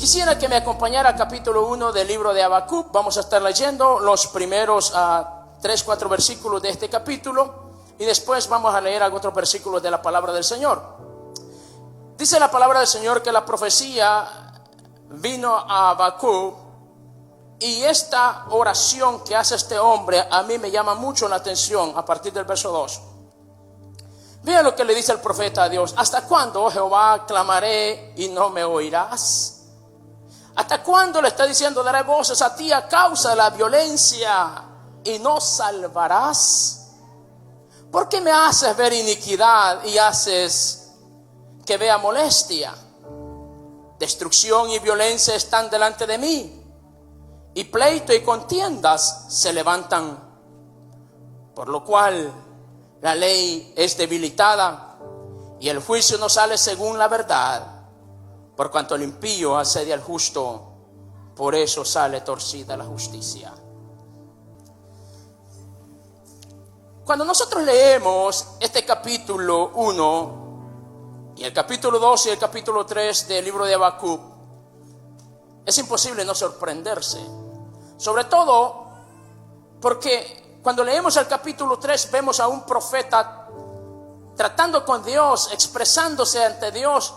Quisiera que me acompañara al capítulo 1 del libro de Habacuc. Vamos a estar leyendo los primeros 3-4 versículos de este capítulo y después vamos a leer algunos otros versículos de la palabra del Señor. Dice la palabra del Señor que la profecía vino a Habacuc, y esta oración que hace este hombre a mí me llama mucho la atención a partir del verso 2. Vean lo que le dice el profeta a Dios: ¿hasta cuándo, oh Jehová, clamaré y no me oirás? ¿Hasta cuándo le está diciendo daré voces a ti a causa de la violencia y no salvarás? ¿Por qué me haces ver iniquidad y haces que vea molestia? Destrucción y violencia están delante de mí, y pleito y contiendas se levantan, por lo cual la ley es debilitada y el juicio no sale según la verdad. Por cuanto el impío asedia al justo, por eso sale torcida la justicia. Cuando nosotros leemos este capítulo 1 y el capítulo 2 y el capítulo 3 del libro de Habacuc, es imposible no sorprenderse. Sobre todo porque cuando leemos el capítulo 3 vemos a un profeta tratando con Dios, expresándose ante Dios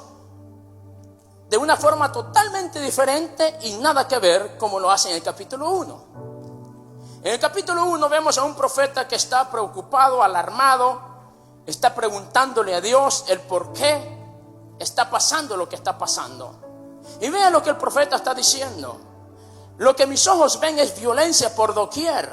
de una forma totalmente diferente y nada que ver como lo hace en el capítulo 1. En el capítulo 1 vemos a un profeta que está preocupado, alarmado, está preguntándole a Dios el por qué está pasando lo que está pasando. Y vean lo que el profeta está diciendo: lo que mis ojos ven es violencia por doquier.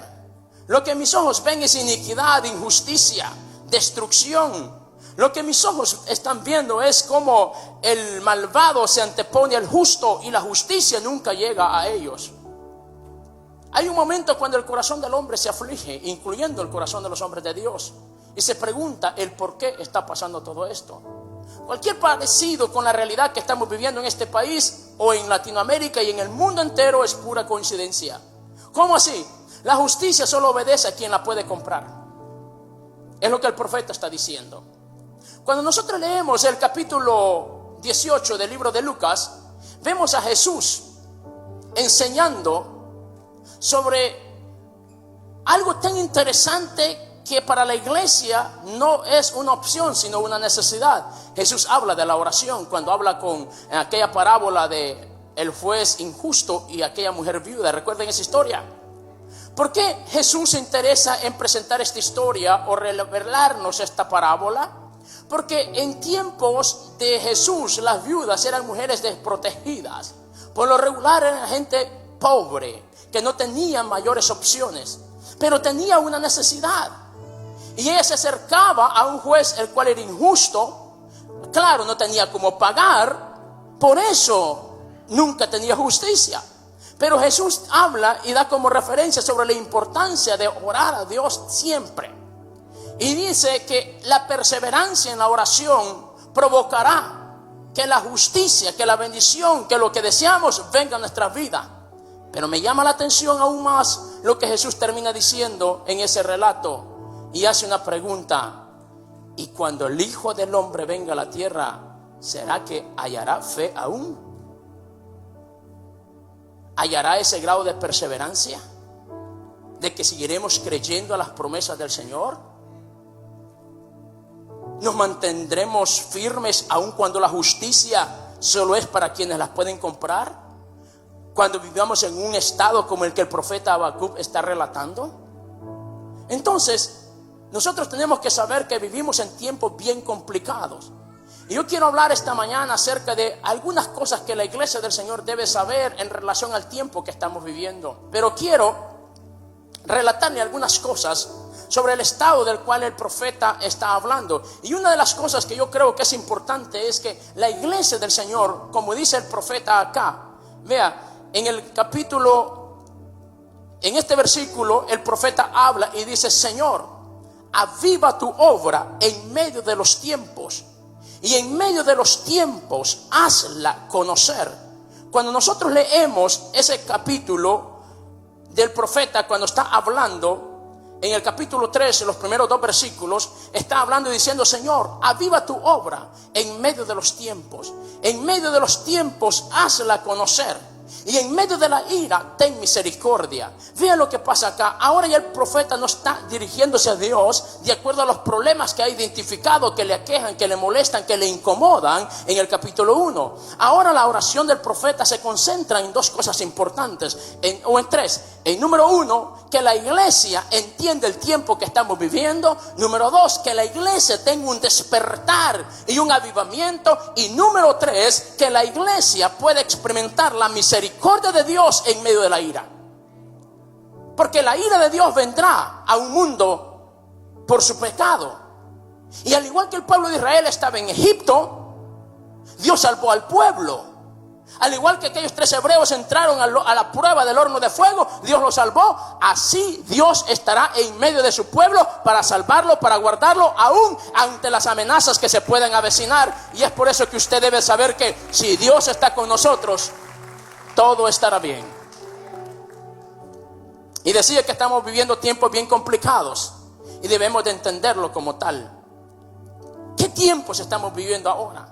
Lo que mis ojos ven es iniquidad, injusticia, destrucción. Lo que mis ojos están viendo es como el malvado se antepone al justo y la justicia nunca llega a ellos. Hay un momento cuando el corazón del hombre se aflige, incluyendo el corazón de los hombres de Dios, y se pregunta el por qué está pasando todo esto. Cualquier parecido con la realidad que estamos viviendo en este país o en Latinoamérica y en el mundo entero es pura coincidencia. ¿Cómo así? La justicia solo obedece a quien la puede comprar. Es lo que el profeta está diciendo. Cuando nosotros leemos el capítulo 18 del libro de Lucas, vemos a Jesús enseñando sobre algo tan interesante que para la iglesia no es una opción sino una necesidad. Jesús habla de la oración cuando habla con aquella parábola de el juez injusto y aquella mujer viuda. ¿Recuerden esa historia? ¿Por qué Jesús se interesa en presentar esta historia o revelarnos esta parábola? Porque en tiempos de Jesús las viudas eran mujeres desprotegidas. Por lo regular eran gente pobre que no tenía mayores opciones, pero tenía una necesidad. Y ella se acercaba a un juez el cual era injusto. Claro, no tenía cómo pagar, por eso nunca tenía justicia. Pero Jesús habla y da como referencia sobre la importancia de orar a Dios siempre. Y dice que la perseverancia en la oración provocará que la justicia, que la bendición, que lo que deseamos venga a nuestra vida. Pero me llama la atención aún más lo que Jesús termina diciendo en ese relato y hace una pregunta: y cuando el Hijo del Hombre venga a la tierra, ¿será que hallará fe aún? ¿Hallará ese grado de perseverancia? ¿De que seguiremos creyendo a las promesas del Señor? ¿Nos mantendremos firmes aun cuando la justicia solo es para quienes las pueden comprar? Cuando vivamos en un estado como el que el profeta Habacuc está relatando. Entonces, nosotros tenemos que saber que vivimos en tiempos bien complicados. Y yo quiero hablar esta mañana acerca de algunas cosas que la iglesia del Señor debe saber en relación al tiempo que estamos viviendo. Pero quiero relatarle algunas cosas sobre el estado del cual el profeta está hablando. Y una de las cosas que yo creo que es importante es que la iglesia del Señor, como dice el profeta acá, vea, en el capítulo, en este versículo, el profeta habla y dice: Señor, aviva tu obra en medio de los tiempos, y en medio de los tiempos hazla conocer. Cuando nosotros leemos ese capítulo del profeta, cuando está hablando, en el capítulo 3, en los primeros 2 versículos, está hablando y diciendo: Señor, aviva tu obra en medio de los tiempos. En medio de los tiempos, hazla conocer. Y en medio de la ira, ten misericordia. Vean lo que pasa acá. Ahora ya el profeta no está dirigiéndose a Dios de acuerdo a los problemas que ha identificado, que le aquejan, que le molestan, que le incomodan en el capítulo 1. Ahora la oración del profeta se concentra en 2 cosas importantes, en 3. En número 1, que la iglesia entiende el tiempo que estamos viviendo. Número 2, que la iglesia tenga un despertar y un avivamiento. Y número 3, que la iglesia pueda experimentar la misericordia de Dios en medio de la ira. Porque la ira de Dios vendrá a un mundo por su pecado. Y al igual que el pueblo de Israel estaba en Egipto, Dios salvó al pueblo. Al igual que aquellos 3 hebreos entraron a la prueba del horno de fuego, Dios los salvó. Así Dios estará en medio de su pueblo para salvarlo, para guardarlo, aún ante las amenazas que se pueden avecinar. Y es por eso que usted debe saber que si Dios está con nosotros, todo estará bien. Y decía que estamos viviendo tiempos bien complicados y debemos de entenderlo como tal. ¿Qué tiempos estamos viviendo ahora?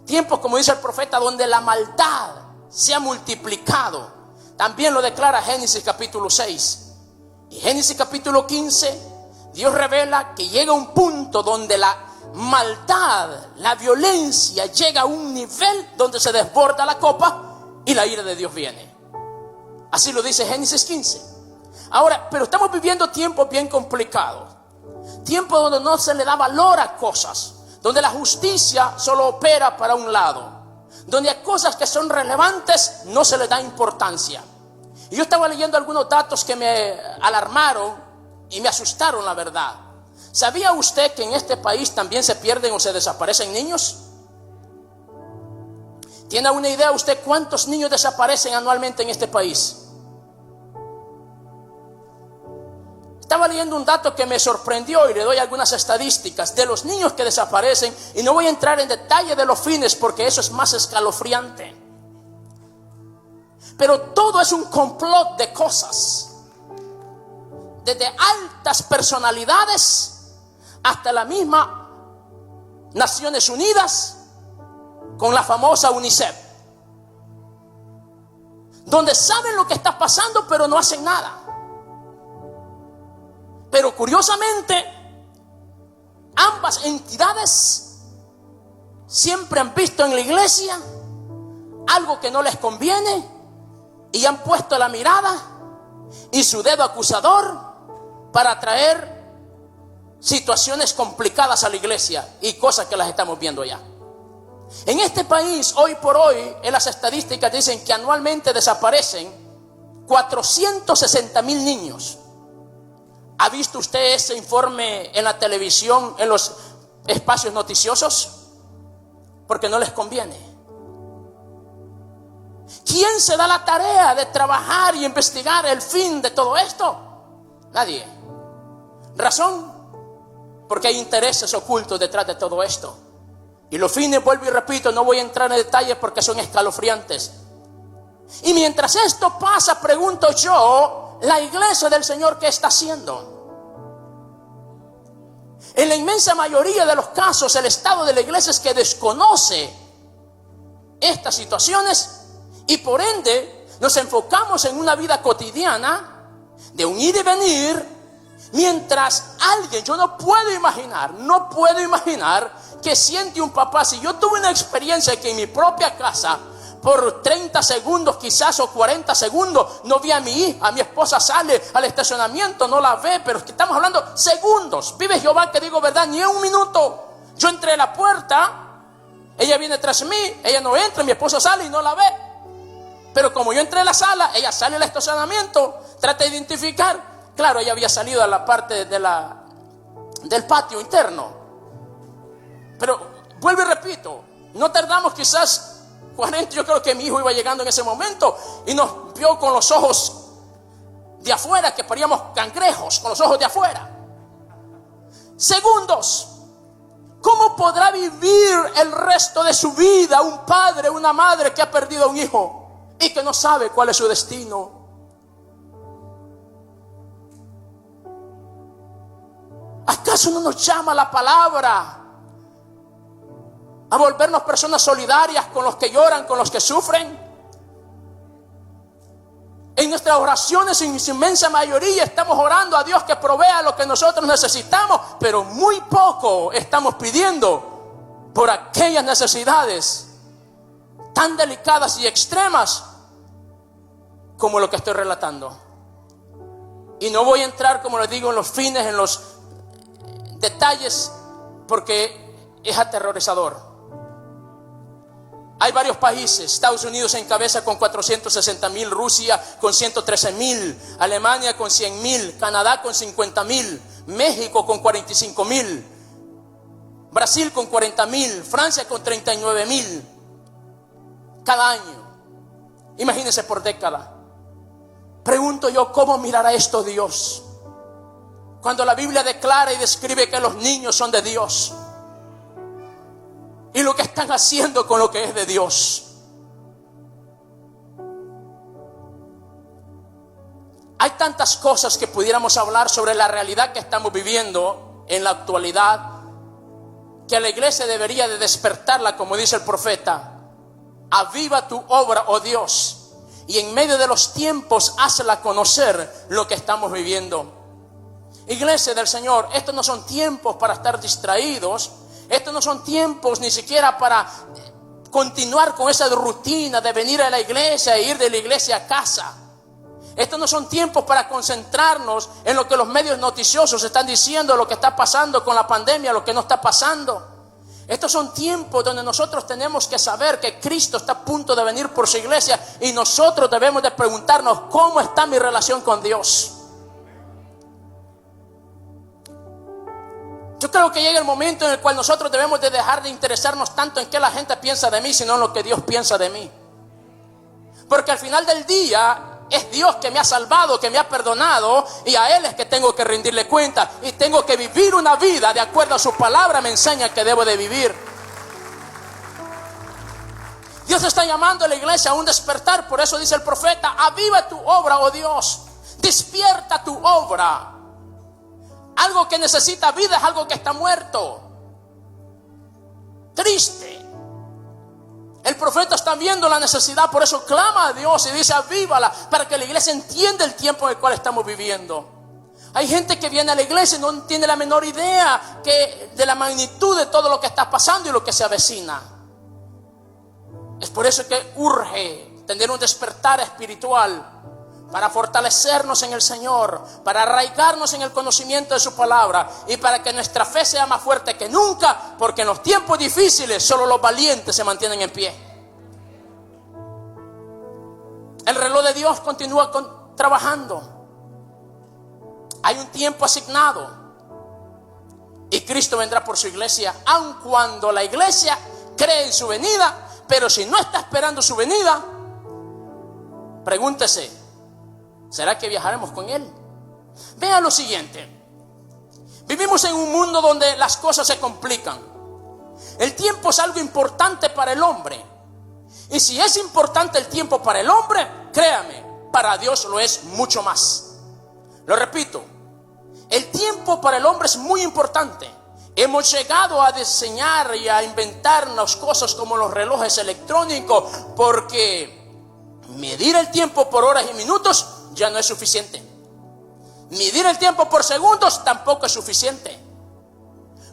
Tiempos, como dice el profeta, donde la maldad se ha multiplicado. También lo declara Génesis capítulo 6. Y Génesis capítulo 15, Dios revela que llega un punto donde la maldad, la violencia llega a un nivel donde se desborda la copa y la ira de Dios viene. Así lo dice Génesis 15. Ahora, pero estamos viviendo tiempos bien complicados. Tiempos donde no se le da valor a cosas, donde la justicia solo opera para un lado, donde a cosas que son relevantes no se le da importancia. Y yo estaba leyendo algunos datos que me alarmaron y me asustaron, la verdad. ¿Sabía usted que en este país también se pierden o se desaparecen niños? ¿Tiene una idea usted cuántos niños desaparecen anualmente en este país? Estaba leyendo un dato que me sorprendió y le doy algunas estadísticas de los niños que desaparecen, y no voy a entrar en detalle de los fines porque eso es más escalofriante. Pero todo es un complot de cosas, desde altas personalidades hasta la misma Naciones Unidas con la famosa UNICEF, donde saben lo que está pasando pero no hacen nada. Pero curiosamente, ambas entidades siempre han visto en la iglesia algo que no les conviene y han puesto la mirada y su dedo acusador para traer situaciones complicadas a la iglesia y cosas que las estamos viendo ya. En este país, hoy por hoy, en las estadísticas dicen que anualmente desaparecen 460,000 niños. ¿Ha visto usted ese informe en la televisión, en los espacios noticiosos? Porque no les conviene. ¿Quién se da la tarea de trabajar y investigar el fin de todo esto? Nadie. ¿Razón? Porque hay intereses ocultos detrás de todo esto. Y los fines, vuelvo y repito, no voy a entrar en detalles porque son escalofriantes. Y mientras esto pasa, pregunto yo, la iglesia del Señor, ¿qué está haciendo? En la inmensa mayoría de los casos, el estado de la iglesia es que desconoce estas situaciones y por ende nos enfocamos en una vida cotidiana de un ir y venir, mientras alguien, yo no puedo imaginar que siente un papá. Si yo tuve una experiencia que en mi propia casa, por 30 segundos quizás o 40 segundos, no vi a mi hija, a mi esposa sale al estacionamiento, no la ve, pero estamos hablando segundos. Vive Jehová que digo verdad, ni un minuto. Yo entré a la puerta, ella viene tras mí, ella no entra, mi esposa sale y no la ve. Pero como yo entré a la sala, ella sale al estacionamiento, trata de identificar. Claro, ella había salido a la parte del patio interno. Pero vuelvo y repito, no tardamos quizás 40, yo creo que mi hijo iba llegando en ese momento y nos vio con los ojos de afuera, que paríamos cangrejos, con los ojos de afuera. Segundos. ¿Cómo podrá vivir el resto de su vida un padre, una madre que ha perdido a un hijo y que no sabe cuál es su destino? ¿Acaso no nos llama la palabra a volvernos personas solidarias con los que lloran, con los que sufren? En nuestras oraciones, en su inmensa mayoría, estamos orando a Dios que provea lo que nosotros necesitamos, pero muy poco estamos pidiendo por aquellas necesidades tan delicadas y extremas como lo que estoy relatando. Y no voy a entrar, como les digo, en los fines, en los detalles, porque es aterrorizador. Hay varios países. Estados Unidos encabeza con 460,000, Rusia con 113,000, Alemania con 100,000, Canadá con 50,000, México con 45,000, Brasil con 40,000, Francia con 39,000 cada año. Imagínense por década. Pregunto yo, ¿cómo mirará esto Dios? Cuando la Biblia declara y describe que los niños son de Dios y lo que están haciendo con lo que es de Dios. Hay tantas cosas que pudiéramos hablar sobre la realidad que estamos viviendo en la actualidad, que a la iglesia debería de despertarla, como dice el profeta. Aviva tu obra, oh Dios, y en medio de los tiempos hazla conocer lo que estamos viviendo. Iglesia del Señor, estos no son tiempos para estar distraídos. Estos no son tiempos ni siquiera para continuar con esa rutina de venir a la iglesia e ir de la iglesia a casa. Estos no son tiempos para concentrarnos en lo que los medios noticiosos están diciendo, lo que está pasando con la pandemia, lo que no está pasando. Estos son tiempos donde nosotros tenemos que saber que Cristo está a punto de venir por su iglesia y nosotros debemos de preguntarnos, ¿cómo está mi relación con Dios? Yo creo que llega el momento en el cual nosotros debemos de dejar de interesarnos tanto en qué la gente piensa de mí, sino en lo que Dios piensa de mí. Porque al final del día es Dios que me ha salvado, que me ha perdonado, y a Él es que tengo que rendirle cuenta. Y tengo que vivir una vida de acuerdo a su palabra, me enseña que debo de vivir. Dios está llamando a la iglesia a un despertar. Por eso dice el profeta, aviva tu obra, oh Dios, despierta tu obra. Algo que necesita vida es algo que está muerto, triste. El profeta está viendo la necesidad, por eso clama a Dios y dice avívala, para que la iglesia entienda el tiempo en el cual estamos viviendo. Hay gente que viene a la iglesia y no tiene la menor idea de la magnitud de todo lo que está pasando y lo que se avecina. Es por eso que urge tener un despertar espiritual, para fortalecernos en el Señor, para arraigarnos en el conocimiento de su palabra y para que nuestra fe sea más fuerte que nunca, porque en los tiempos difíciles solo los valientes se mantienen en pie. El reloj de Dios continúa trabajando. Hay un tiempo asignado y Cristo vendrá por su iglesia, aun cuando la iglesia cree en su venida. Pero si no está esperando su venida, pregúntese, ¿será que viajaremos con Él? Vean lo siguiente. Vivimos en un mundo donde las cosas se complican. El tiempo es algo importante para el hombre. Y si es importante el tiempo para el hombre, créame, para Dios lo es mucho más. Lo repito, el tiempo para el hombre es muy importante. Hemos llegado a diseñar y a inventarnos cosas como los relojes electrónicos, porque medir el tiempo por horas y minutos ya no es suficiente. Medir el tiempo por segundos tampoco es suficiente.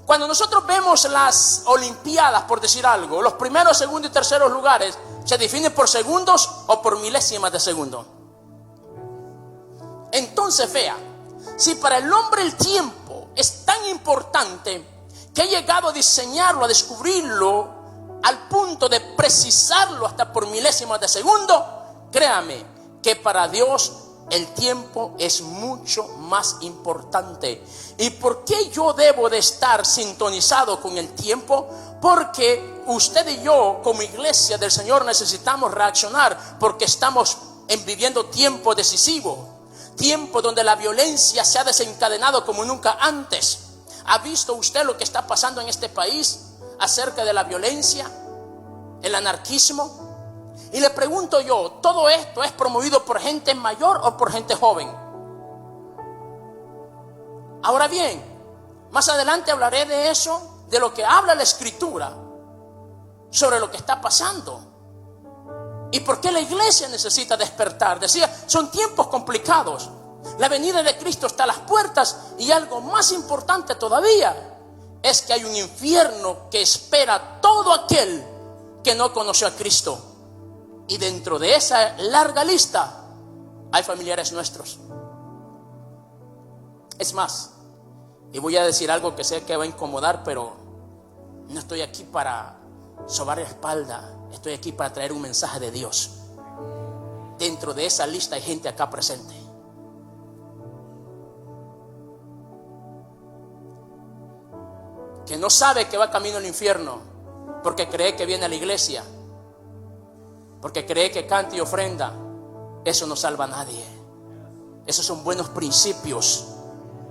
Cuando nosotros vemos las olimpiadas, por decir algo, los primeros, segundos y terceros lugares se definen por segundos o por milésimas de segundo. Entonces vea, si para el hombre el tiempo es tan importante que ha llegado a diseñarlo, a descubrirlo al punto de precisarlo hasta por milésimas de segundo, créame que para Dios el tiempo es mucho más importante. ¿Y por qué yo debo de estar sintonizado con el tiempo? Porque usted y yo como iglesia del Señor necesitamos reaccionar, porque estamos viviendo tiempo decisivo, tiempo donde la violencia se ha desencadenado como nunca antes. ¿Ha visto usted lo que está pasando en este país acerca de la violencia, el anarquismo? Y le pregunto yo, ¿todo esto es promovido por gente mayor o por gente joven? Ahora bien, Más adelante hablaré de eso, de lo que habla la Escritura sobre lo que está pasando y por qué la iglesia necesita despertar. Decía, son tiempos complicados. La venida de Cristo está a las puertas y algo más importante todavía es que hay un infierno que espera a todo aquel que no conoció a Cristo. Y dentro de esa larga lista hay familiares nuestros. Es más, y voy a decir algo que sé que va a incomodar, pero no estoy aquí para sobar la espalda. Estoy aquí para traer un mensaje de Dios. Dentro de esa lista hay gente acá presente que no sabe que va camino al infierno porque cree que viene a la iglesia, porque cree que canta y ofrenda. Eso no salva a nadie. Esos son buenos principios,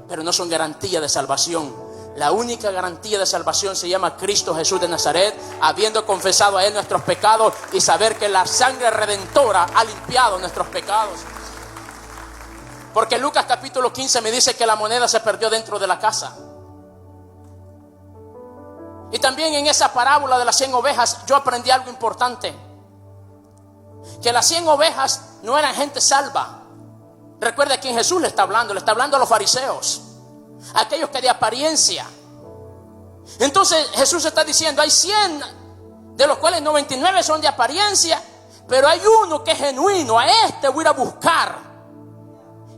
pero no son garantía de salvación. La única garantía de salvación se llama Cristo Jesús de Nazaret, habiendo confesado a Él nuestros pecados y saber que la sangre redentora ha limpiado nuestros pecados. Porque Lucas capítulo 15 me dice que la moneda se perdió dentro de la casa. Y también en esa parábola de las 100 ovejas yo aprendí algo importante. Que las 100 ovejas no eran gente salva. Recuerda a quién Jesús le está hablando a los fariseos, aquellos que de apariencia. Entonces Jesús está diciendo, hay 100 de los cuales 99 son de apariencia, pero hay uno que es genuino. A este voy a ir a buscar.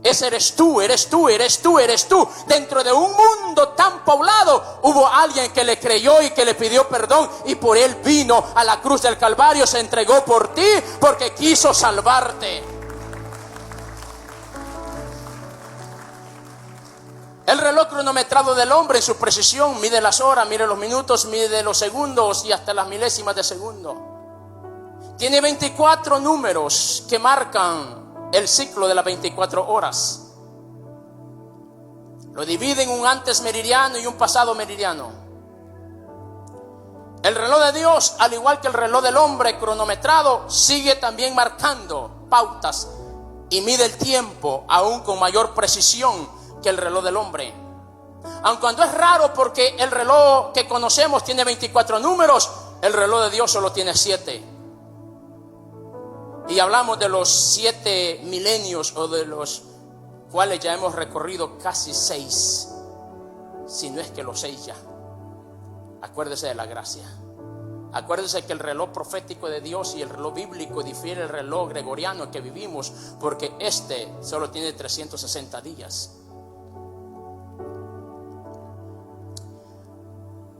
Ese eres tú, eres tú, eres tú, eres tú. Dentro de un mundo tan poblado hubo alguien que le creyó y que le pidió perdón, y por él vino a la cruz del Calvario, se entregó por ti porque quiso salvarte. El reloj cronometrado del hombre en su precisión mide las horas, mide los minutos, mide los segundos y hasta las milésimas de segundo. Tiene 24 números que marcan el ciclo de las 24 horas. Lo divide en un antes meridiano y un pasado meridiano. El reloj de Dios, al igual que el reloj del hombre cronometrado, sigue también marcando pautas y mide el tiempo aún con mayor precisión que el reloj del hombre. Aun cuando es raro, porque el reloj que conocemos tiene 24 números, el reloj de Dios solo tiene 7. Y hablamos de los 7 milenios, o de los cuales ya hemos recorrido casi 6, si no es que los 6 ya. Acuérdese de la gracia. Acuérdese que el reloj profético de Dios y el reloj bíblico difiere del reloj gregoriano que vivimos, porque este solo tiene 360 días.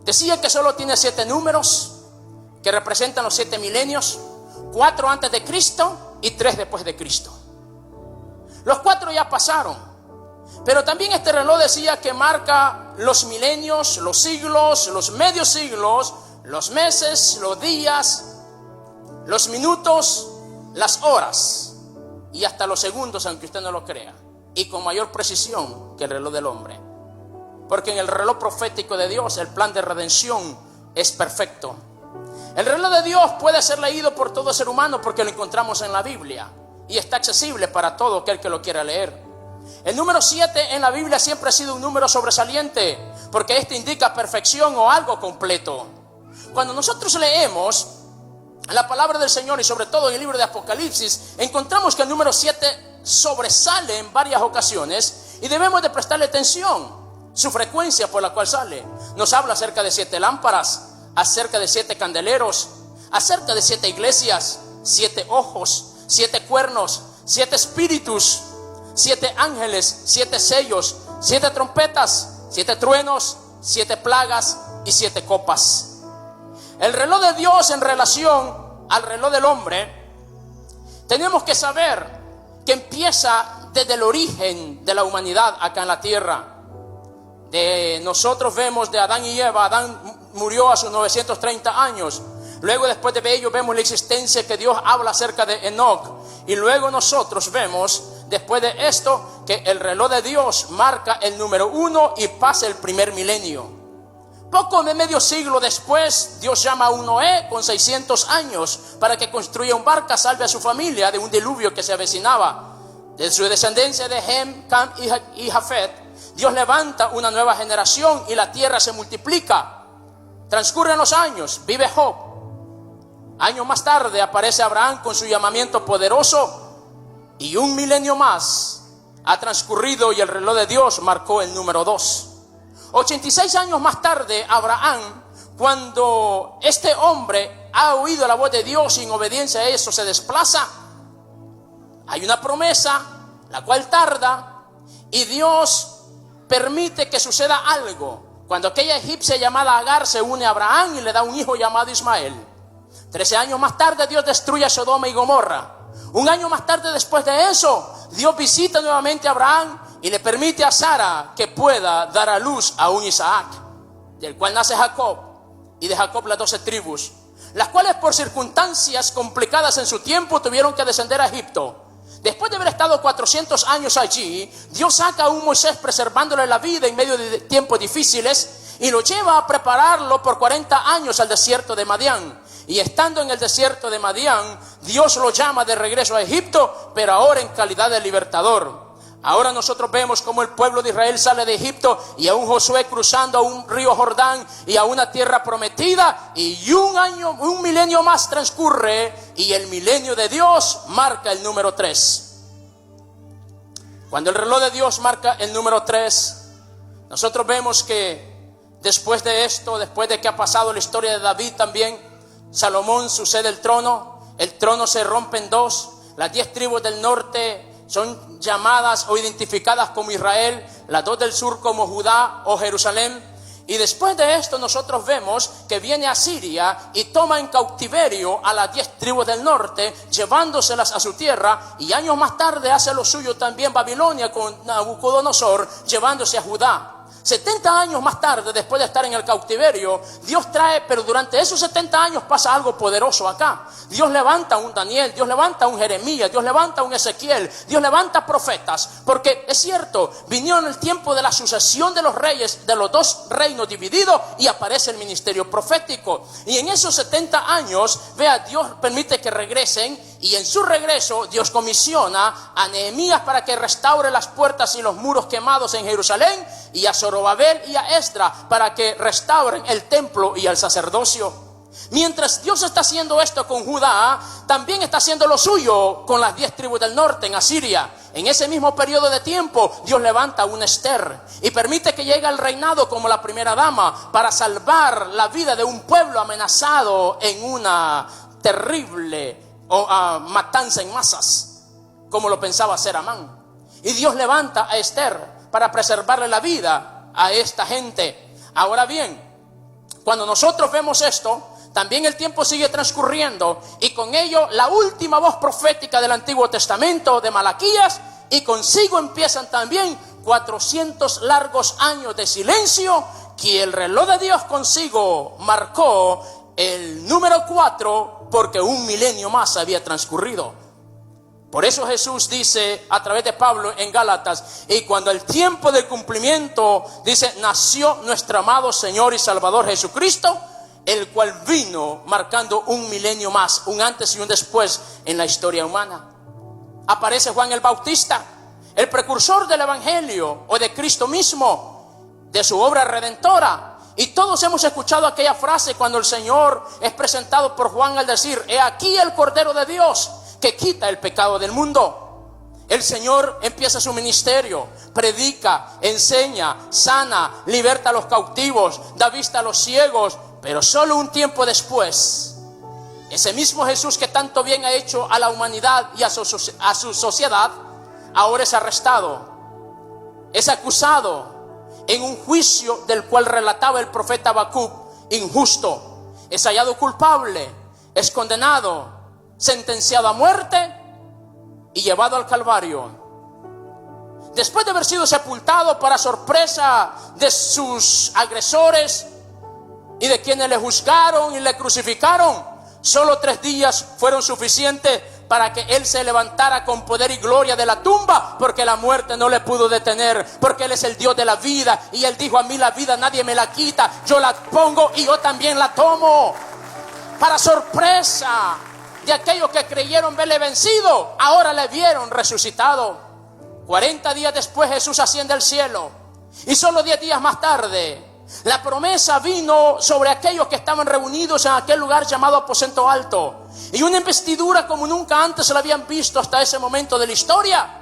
Decía que solo tiene 7 números que representan los 7 milenios, 4 antes de Cristo y 3 después de Cristo. Los 4 ya pasaron, pero también este reloj decía que marca los milenios, los siglos, los medios siglos, los meses, los días, los minutos, las horas y hasta los segundos, aunque usted no lo crea, y con mayor precisión que el reloj del hombre. Porque en el reloj profético de Dios el plan de redención es perfecto. El reloj de Dios puede ser leído por todo ser humano porque lo encontramos en la Biblia y está accesible para todo aquel que lo quiera leer. El número 7 en la Biblia siempre ha sido un número sobresaliente porque este indica perfección o algo completo. Cuando nosotros leemos la palabra del Señor y sobre todo en el libro de Apocalipsis, encontramos que el número 7 sobresale en varias ocasiones y debemos de prestarle atención. Su frecuencia por la cual sale nos habla acerca de 7 lámparas, acerca de 7 candeleros, acerca de 7 iglesias, 7 ojos, 7 cuernos, 7 espíritus, 7 ángeles, 7 sellos, 7 trompetas, 7 truenos, 7 plagas y 7 copas. El reloj de Dios en relación al reloj del hombre, tenemos que saber que empieza desde el origen de la humanidad acá en la tierra. Nosotros vemos de Adán y Eva. Adán murió a sus 930 años. Luego, después de ello, vemos la existencia que Dios habla acerca de Enoc. Y luego nosotros vemos, después de esto, que el reloj de Dios marca el número 1 y pasa el primer milenio. Poco de medio siglo después, Dios llama a un Noé con 600 años para que construya un barca, salve a su familia de un diluvio que se avecinaba. De su descendencia de Hem, Cam y Jafet, Dios levanta una nueva generación y la tierra se multiplica. Transcurren los años, vive Job. Años más tarde aparece Abraham con su llamamiento poderoso y un milenio más ha transcurrido y el reloj de Dios marcó el número 2. 86 años más tarde, Abraham, cuando este hombre ha oído la voz de Dios y en obediencia a eso se desplaza, hay una promesa, la cual tarda, y Dios permite que suceda algo. Cuando aquella egipcia llamada Agar se une a Abraham y le da un hijo llamado Ismael. 13 años más tarde Dios destruye a Sodoma y Gomorra. Un año más tarde después de eso, Dios visita nuevamente a Abraham y le permite a Sara que pueda dar a luz a un Isaac, del cual nace Jacob, y de Jacob las 12 tribus, las cuales por circunstancias complicadas en su tiempo tuvieron que descender a Egipto. Después de haber estado 400 años allí, Dios saca a un Moisés preservándole la vida en medio de tiempos difíciles y lo lleva a prepararlo por 40 años al desierto de Madián. Y estando en el desierto de Madián, Dios lo llama de regreso a Egipto, pero ahora en calidad de libertador. Ahora nosotros vemos cómo el pueblo de Israel sale de Egipto y a un Josué cruzando a un río Jordán y a una tierra prometida, y un milenio más transcurre y el milenio de Dios marca el número 3. Cuando el reloj de Dios marca el número 3, nosotros vemos que después de esto, después de que ha pasado la historia de David también, Salomón sucede el trono se rompe en dos, las 10 tribus del norte son llamadas o identificadas como Israel, las 2 del sur como Judá o Jerusalén. Y después de esto nosotros vemos que viene Asiria y toma en cautiverio a las 10 tribus del norte, llevándoselas a su tierra, y años más tarde hace lo suyo también Babilonia con Nabucodonosor, llevándose a Judá. 70 años más tarde, después de estar en el cautiverio, Dios trae, pero durante esos 70 años pasa algo poderoso acá. Dios levanta a un Daniel, Dios levanta a un Jeremías, Dios levanta a un Ezequiel, Dios levanta profetas, porque es cierto, vinieron el tiempo de la sucesión de los reyes, de los 2 reinos divididos, y aparece el ministerio profético. Y en esos 70 años, vea, Dios permite que regresen, y en su regreso Dios comisiona a Nehemías para que restaure las puertas y los muros quemados en Jerusalén, y a Zorobabel y a Esdras para que restauren el templo y el sacerdocio. Mientras Dios está haciendo esto con Judá, también está haciendo lo suyo con las 10 tribus del norte en Asiria. En ese mismo periodo de tiempo, Dios levanta a una Esther y permite que llegue al reinado como la primera dama para salvar la vida de un pueblo amenazado en una terrible matanza en masas, como lo pensaba hacer Amán. Y Dios levanta a Esther para preservarle la vida a esta gente. Ahora bien, cuando nosotros vemos esto, también el tiempo sigue transcurriendo, y con ello la última voz profética del Antiguo Testamento de Malaquías, y consigo empiezan también 400 largos años de silencio, que el reloj de Dios consigo marcó el número 4, porque un milenio más había transcurrido. Por eso Jesús dice a través de Pablo en Gálatas, y cuando el tiempo del cumplimiento, dice, nació nuestro amado Señor y Salvador Jesucristo, el cual vino marcando un milenio más, un antes y un después en la historia humana. Aparece Juan el Bautista, el precursor del Evangelio o de Cristo mismo, de su obra redentora. Y todos hemos escuchado aquella frase cuando el Señor es presentado por Juan al decir, he aquí el Cordero de Dios que quita el pecado del mundo. El Señor empieza su ministerio, predica, enseña, sana, liberta a los cautivos, da vista a los ciegos, pero solo un tiempo después, ese mismo Jesús que tanto bien ha hecho a la humanidad y a su sociedad, ahora es arrestado, es acusado en un juicio del cual relataba el profeta Habacuc, injusto, es hallado culpable, es condenado, sentenciado a muerte y llevado al Calvario. Después de haber sido sepultado para sorpresa de sus agresores y de quienes le juzgaron y le crucificaron, solo 3 días fueron suficientes para que Él se levantara con poder y gloria de la tumba, porque la muerte no le pudo detener, porque Él es el Dios de la vida, y Él dijo, a mí la vida nadie me la quita, yo la pongo y yo también la tomo. Para sorpresa de aquellos que creyeron verle vencido, ahora le vieron resucitado. 40 días después Jesús asciende al cielo, Y solo 10 días más tarde, la promesa vino sobre aquellos que estaban reunidos en aquel lugar llamado aposento alto. Y una investidura como nunca antes se la habían visto hasta ese momento de la historia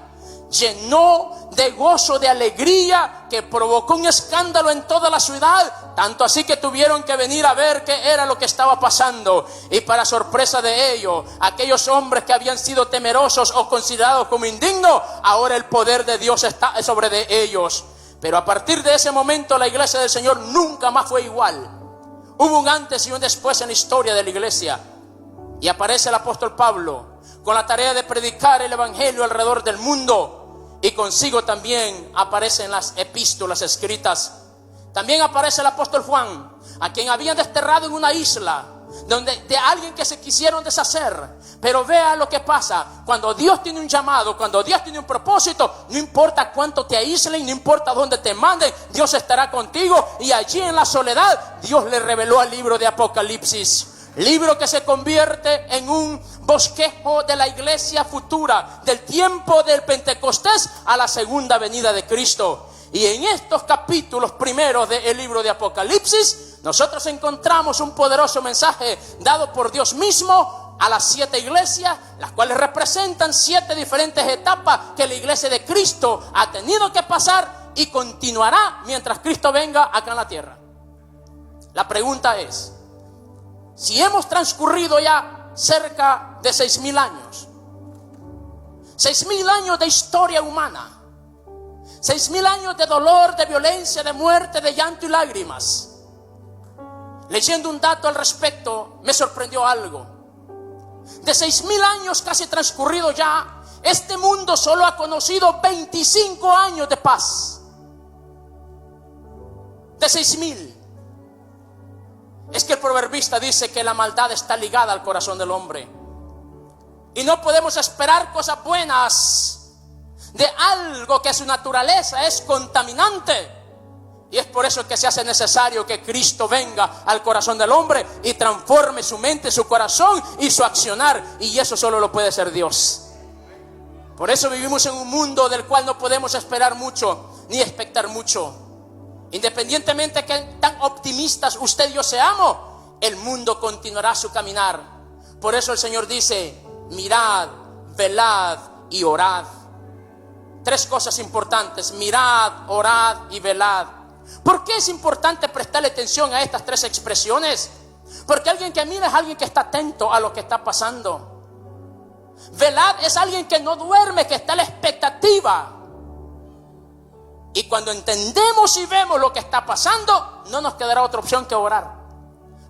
llenó de gozo, de alegría, que provocó un escándalo en toda la ciudad, tanto así que tuvieron que venir a ver qué era lo que estaba pasando. Y para sorpresa de ellos, aquellos hombres que habían sido temerosos o considerados como indignos, ahora el poder de Dios está sobre de ellos. Pero a partir de ese momento la iglesia del Señor nunca más fue igual. Hubo un antes y un después en la historia de la iglesia. Y aparece el apóstol Pablo con la tarea de predicar el evangelio alrededor del mundo, y consigo también aparecen las epístolas escritas. También aparece el apóstol Juan, a quien habían desterrado en una isla de alguien que se quisieron deshacer. Pero vea lo que pasa: cuando Dios tiene un llamado, cuando Dios tiene un propósito, no importa cuánto te aíslen, no importa dónde te manden, Dios estará contigo. Y allí en la soledad Dios le reveló el libro de Apocalipsis, libro que se convierte en un bosquejo de la iglesia futura, del tiempo del Pentecostés a la segunda venida de Cristo. Y en estos capítulos primeros del libro de Apocalipsis, nosotros encontramos un poderoso mensaje dado por Dios mismo a las 7 iglesias, las cuales representan 7 diferentes etapas que la iglesia de Cristo ha tenido que pasar y continuará mientras Cristo venga acá en la tierra. La pregunta es: si hemos transcurrido ya cerca de 6,000 años, 6,000 años de historia humana, 6,000 años de dolor, de violencia, de muerte, de llanto y lágrimas. Leyendo un dato al respecto, me sorprendió algo. De 6,000 años casi transcurridos ya, este mundo solo ha conocido 25 años de paz. De 6,000. Es que el proverbista dice que la maldad está ligada al corazón del hombre. Y no podemos esperar cosas buenas de algo que su naturaleza es contaminante. Y es por eso que se hace necesario que Cristo venga al corazón del hombre y transforme su mente, su corazón y su accionar. Y eso solo lo puede hacer Dios. Por eso vivimos en un mundo del cual no podemos esperar mucho ni expectar mucho. Independientemente de que tan optimistas usted y yo seamos, el mundo continuará su caminar. Por eso el Señor dice: mirad, velad y orad. 3 cosas importantes: mirad, orad y velad. ¿Por qué es importante prestarle atención a estas 3 expresiones? Porque alguien que mira es alguien que está atento a lo que está pasando. Velad es alguien que no duerme, que está a la expectativa. Y cuando entendemos y vemos lo que está pasando, no nos quedará otra opción que orar.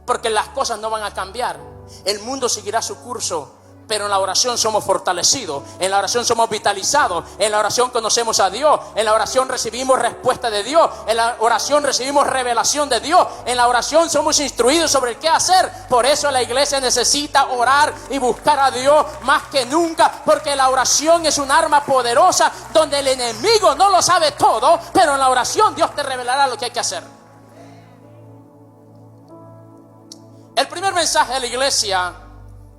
Porque las cosas no van a cambiar. El mundo seguirá su curso. Pero en la oración somos fortalecidos, en la oración somos vitalizados, en la oración conocemos a Dios, en la oración recibimos respuesta de Dios, en la oración recibimos revelación de Dios, en la oración somos instruidos sobre el qué hacer. Por eso la iglesia necesita orar y buscar a Dios más que nunca, porque la oración es un arma poderosa donde el enemigo no lo sabe todo, pero en la oración Dios te revelará lo que hay que hacer. El primer mensaje de la iglesia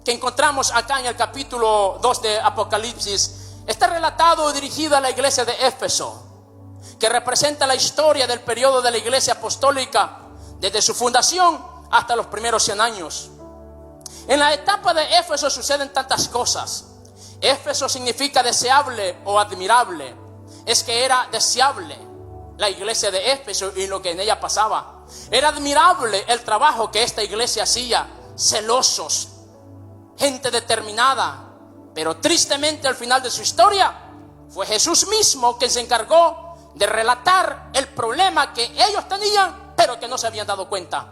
que encontramos acá en el capítulo 2 de Apocalipsis está relatado y dirigido a la iglesia de Éfeso, que representa la historia del periodo de la iglesia apostólica desde su fundación hasta los primeros 100 años. En la etapa de Éfeso suceden tantas cosas. Éfeso significa deseable o admirable. Es que era deseable la iglesia de Éfeso y lo que en ella pasaba. Era admirable el trabajo que esta iglesia hacía, celosos, gente determinada. Pero tristemente al final de su historia fue Jesús mismo quien se encargó de relatar el problema que ellos tenían, pero que no se habían dado cuenta.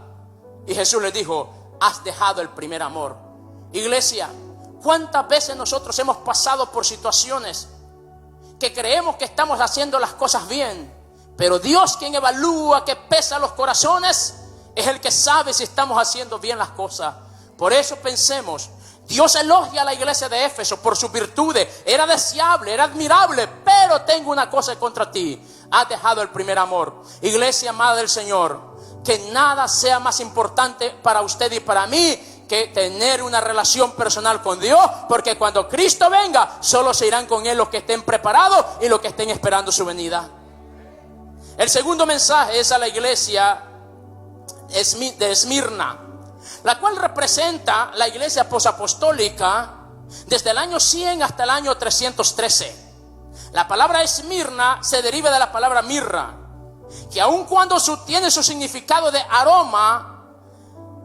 Y Jesús les dijo: has dejado el primer amor. Iglesia, ¿cuántas veces nosotros hemos pasado por situaciones que creemos que estamos haciendo las cosas bien? Pero Dios, quien evalúa, que pesa los corazones, es el que sabe si estamos haciendo bien las cosas. Por eso pensemos, Dios elogia a la iglesia de Éfeso por sus virtudes. Era deseable, era admirable, pero tengo una cosa contra ti: has dejado el primer amor. Iglesia amada del Señor, que nada sea más importante para usted y para mí que tener una relación personal con Dios, porque cuando Cristo venga, solo se irán con Él los que estén preparados y los que estén esperando su venida. El segundo mensaje es a la iglesia de Esmirna, la cual representa la iglesia posapostólica desde el año 100 hasta el año 313. La palabra Esmirna se deriva de la palabra mirra, que aun cuando tiene su significado de aroma,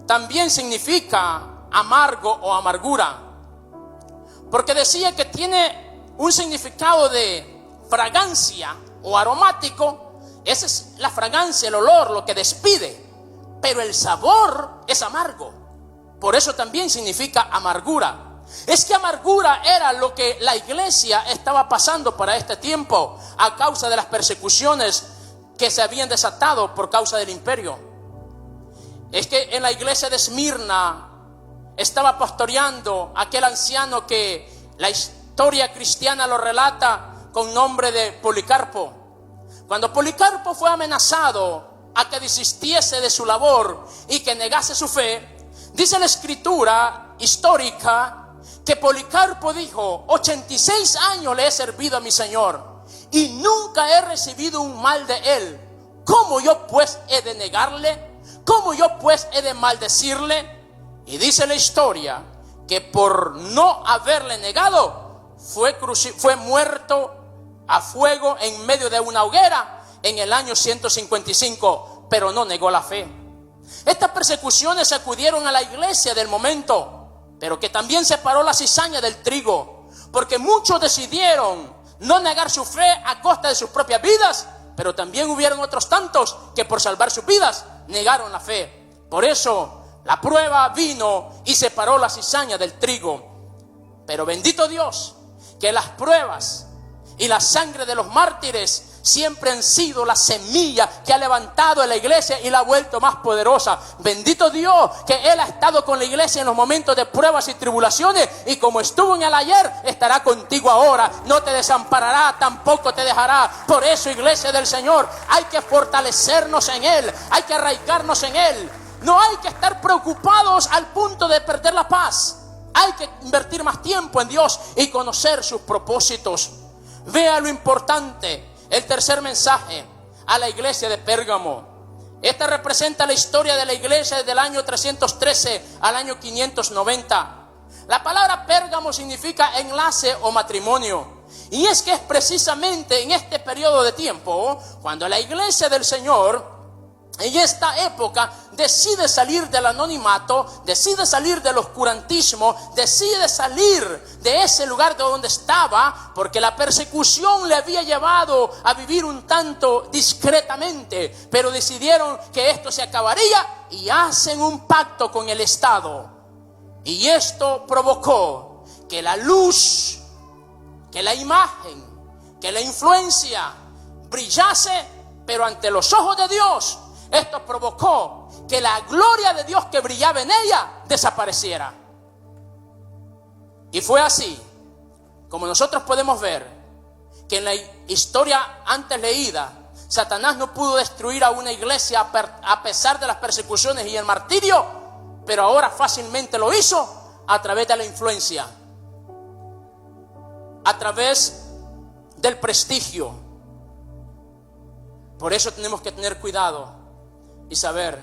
también significa amargo o amargura, porque decía que tiene un significado de fragancia o aromático. Esa es la fragancia, el olor, lo que despide, pero el sabor es amargo. Por eso también significa amargura. Es que amargura era lo que la iglesia estaba pasando para este tiempo a causa de las persecuciones que se habían desatado por causa del imperio. Es que en la iglesia de Esmirna estaba pastoreando aquel anciano que la historia cristiana lo relata con nombre de Policarpo. Cuando Policarpo fue amenazado a que desistiese de su labor y que negase su fe, dice la escritura histórica que Policarpo dijo: 86 años le he servido a mi Señor y nunca he recibido un mal de él. ¿Cómo yo pues he de negarle? ¿Cómo yo pues he de maldecirle? Y dice la historia que por no haberle negado fue muerto a fuego en medio de una hoguera en el año 155, pero no negó la fe. Estas persecuciones sacudieron a la iglesia del momento, pero que también separó la cizaña del trigo, porque muchos decidieron no negar su fe a costa de sus propias vidas, pero también hubieron otros tantos que por salvar sus vidas negaron la fe. Por eso la prueba vino y separó la cizaña del trigo. Pero bendito Dios, que las pruebas y la sangre de los mártires siempre han sido la semilla que ha levantado a la iglesia y la ha vuelto más poderosa. Bendito Dios que Él ha estado con la iglesia en los momentos de pruebas y tribulaciones, y como estuvo en el ayer, estará contigo ahora. No te desamparará, tampoco te dejará. Por eso, iglesia del Señor, hay que fortalecernos en Él, hay que arraigarnos en Él. No hay que estar preocupados al punto de perder la paz. Hay que invertir más tiempo en Dios y conocer sus propósitos. Vea lo importante. El tercer mensaje a la iglesia de Pérgamo. Esta representa la historia de la iglesia desde el año 313 al año 590. La palabra Pérgamo significa enlace o matrimonio. Y es que es precisamente en este periodo de tiempo cuando la iglesia del Señor, en esta época, decide salir del anonimato, decide salir del oscurantismo, decide salir de ese lugar de donde estaba, porque la persecución le había llevado a vivir un tanto discretamente, pero decidieron que esto se acabaría y hacen un pacto con el Estado. Y esto provocó que la luz, que la imagen, que la influencia brillase, pero ante los ojos de Dios. Esto provocó que la gloria de Dios que brillaba en ella desapareciera. Y fue así como nosotros podemos ver que en la historia antes leída, Satanás no pudo destruir a una iglesia a pesar de las persecuciones y el martirio, pero ahora fácilmente lo hizo a través de la influencia, a través del prestigio. Por eso tenemos que tener cuidado y saber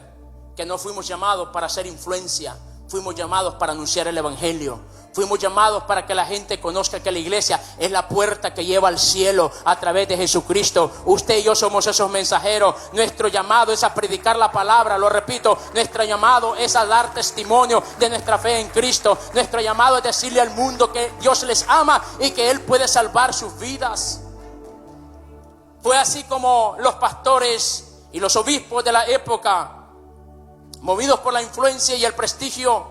que no fuimos llamados para hacer influencia, fuimos llamados para anunciar el evangelio, fuimos llamados para que la gente conozca que la iglesia es la puerta que lleva al cielo a través de Jesucristo. Usted y yo somos esos mensajeros. Nuestro llamado es a predicar la palabra, lo repito, nuestro llamado es a dar testimonio de nuestra fe en Cristo. Nuestro llamado es decirle al mundo que Dios les ama y que Él puede salvar sus vidas. Fue así como los pastores y los obispos de la época, movidos por la influencia y el prestigio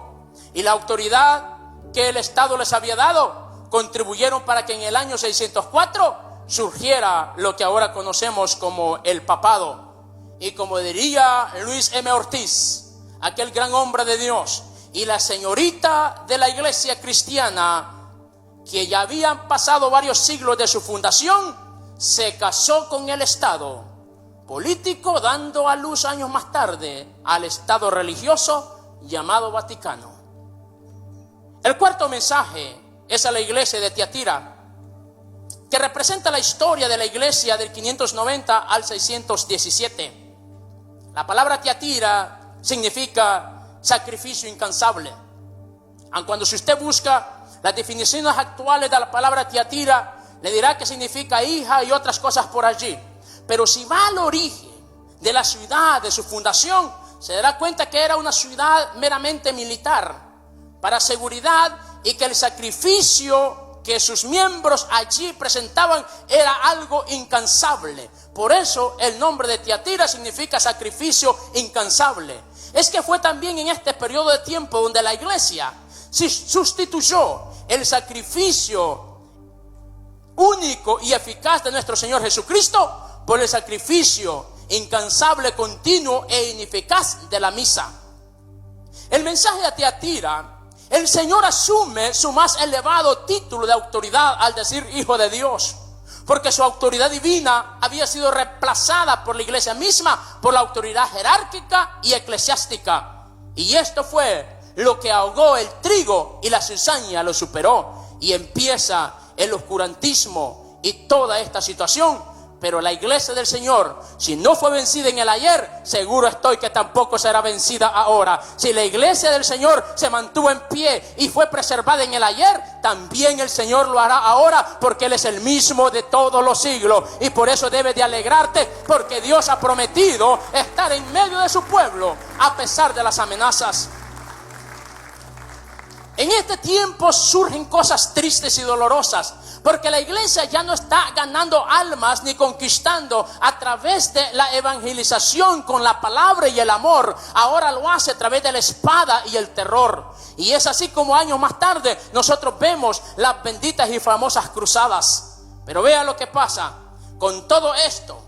y la autoridad que el Estado les había dado, contribuyeron para que en el año 604 surgiera lo que ahora conocemos como el papado. Y como diría Luis M. Ortiz, aquel gran hombre de Dios, y la señorita de la iglesia cristiana, que ya habían pasado varios siglos de su fundación, se casó con el Estado político, dando a luz años más tarde al Estado religioso llamado Vaticano. El cuarto mensaje es a la iglesia de Tiatira, que que representa la historia de la iglesia del 590 al 617. La palabra Tiatira significa sacrificio incansable. Aun cuando si usted busca las definiciones actuales de la palabra Tiatira, le dirá que significa hija y otras cosas por allí. Pero si va al origen de la ciudad, de su fundación, se dará cuenta que era una ciudad meramente militar, para seguridad, y que el sacrificio que sus miembros allí presentaban era algo incansable. Por eso el nombre de Tiatira significa sacrificio incansable. Es que fue también en este periodo de tiempo donde la iglesia sustituyó el sacrificio único y eficaz de nuestro Señor Jesucristo por el sacrificio incansable, continuo e ineficaz de la misa. El mensaje de Tiatira, el Señor asume su más elevado título de autoridad al decir Hijo de Dios, porque su autoridad divina había sido reemplazada por la iglesia misma, por la autoridad jerárquica y eclesiástica. Y esto fue lo que ahogó el trigo, y la cizaña lo superó, y empieza el oscurantismo y toda esta situación. Pero la iglesia del Señor, si no fue vencida en el ayer, seguro estoy que tampoco será vencida ahora. Si la iglesia del Señor se mantuvo en pie y fue preservada en el ayer, también el Señor lo hará ahora, porque Él es el mismo de todos los siglos. Y por eso debes de alegrarte, porque Dios ha prometido estar en medio de su pueblo a pesar de las amenazas. En este tiempo surgen cosas tristes y dolorosas, porque la iglesia ya no está ganando almas ni conquistando a través de la evangelización con la palabra y el amor. Ahora lo hace a través de la espada y el terror. Y es así como años más tarde nosotros vemos las benditas y famosas cruzadas. Pero vea lo que pasa con todo esto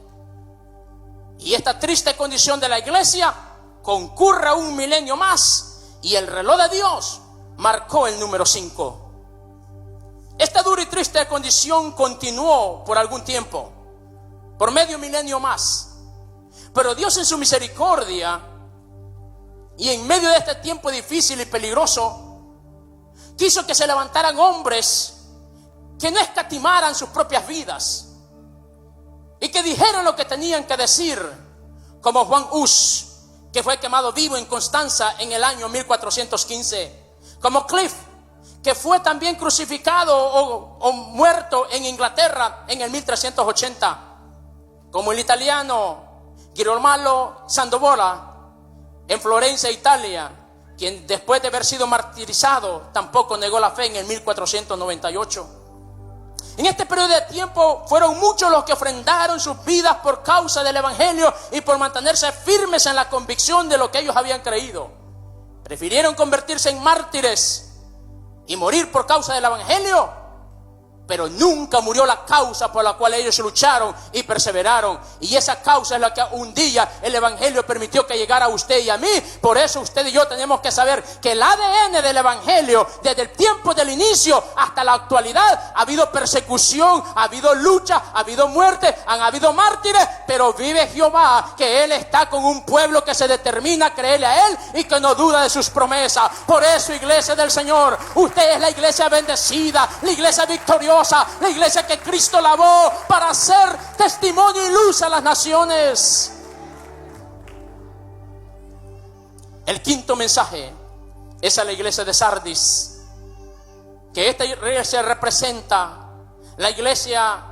y esta triste condición de la iglesia. Concurre un milenio más y el reloj de Dios marcó el número 5. Esta dura y triste condición continuó por algún tiempo, por medio milenio más. Pero Dios en su misericordia y en medio de este tiempo difícil y peligroso, quiso que se levantaran hombres que no escatimaran sus propias vidas y que dijeran lo que tenían que decir, como Juan Hus, que fue quemado vivo en Constanza en el año 1415, como Cliff, que fue también crucificado o muerto en Inglaterra en el 1380, como el italiano Girolamo Sandovola en Florencia, Italia, quien después de haber sido martirizado tampoco negó la fe en el 1498. En este periodo de tiempo fueron muchos los que ofrendaron sus vidas por causa del evangelio y por mantenerse firmes en la convicción de lo que ellos habían creído. Prefirieron convertirse en mártires y morir por causa del evangelio, pero nunca murió la causa por la cual ellos lucharon y perseveraron. Y esa causa es la que un día el evangelio permitió que llegara a usted y a mí. Por eso usted y yo tenemos que saber que el ADN del evangelio, desde el tiempo del inicio hasta la actualidad, ha habido persecución, ha habido lucha, ha habido muerte, han habido mártires, pero vive Jehová, que Él está con un pueblo que se determina a creerle a Él y que no duda de sus promesas. Por eso, iglesia del Señor, usted es la iglesia bendecida, la iglesia victoriosa, la iglesia que Cristo lavó para ser testimonio y luz a las naciones. El quinto mensaje es a la iglesia de Sardis, que esta iglesia representa la iglesia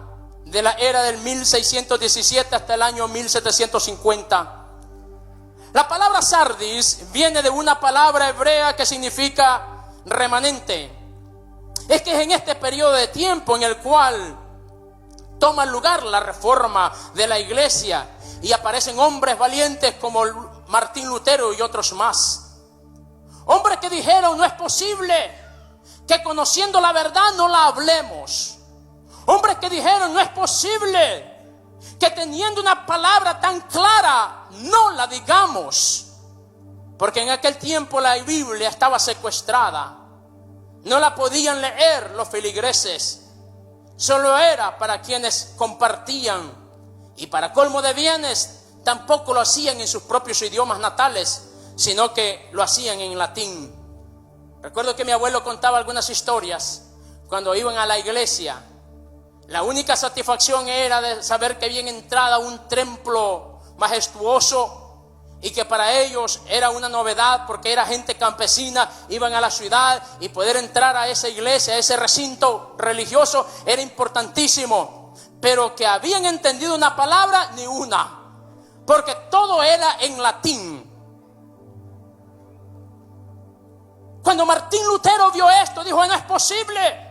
de la era del 1617 hasta el año 1750. La palabra Sardis viene de una palabra hebrea que significa remanente. Es que es en este periodo de tiempo en el cual toma lugar la reforma de la iglesia y aparecen hombres valientes como Martín Lutero y otros más. Hombres que dijeron: no es posible que conociendo la verdad no la hablemos. Hombres que dijeron: no es posible que teniendo una palabra tan clara no la digamos. Porque en aquel tiempo la Biblia estaba secuestrada. No la podían leer los feligreses. Solo era para quienes compartían. Y para colmo de bienes, tampoco lo hacían en sus propios idiomas natales, sino que lo hacían en latín. Recuerdo que mi abuelo contaba algunas historias cuando iban a la iglesia La única satisfacción era de saber que habían entrado a un templo majestuoso y que para ellos era una novedad porque era gente campesina, iban a la ciudad y poder entrar a esa iglesia, a ese recinto religioso era importantísimo. Pero que habían entendido una palabra, ni una, porque todo era en latín. Cuando Martín Lutero vio esto, dijo: no es posible.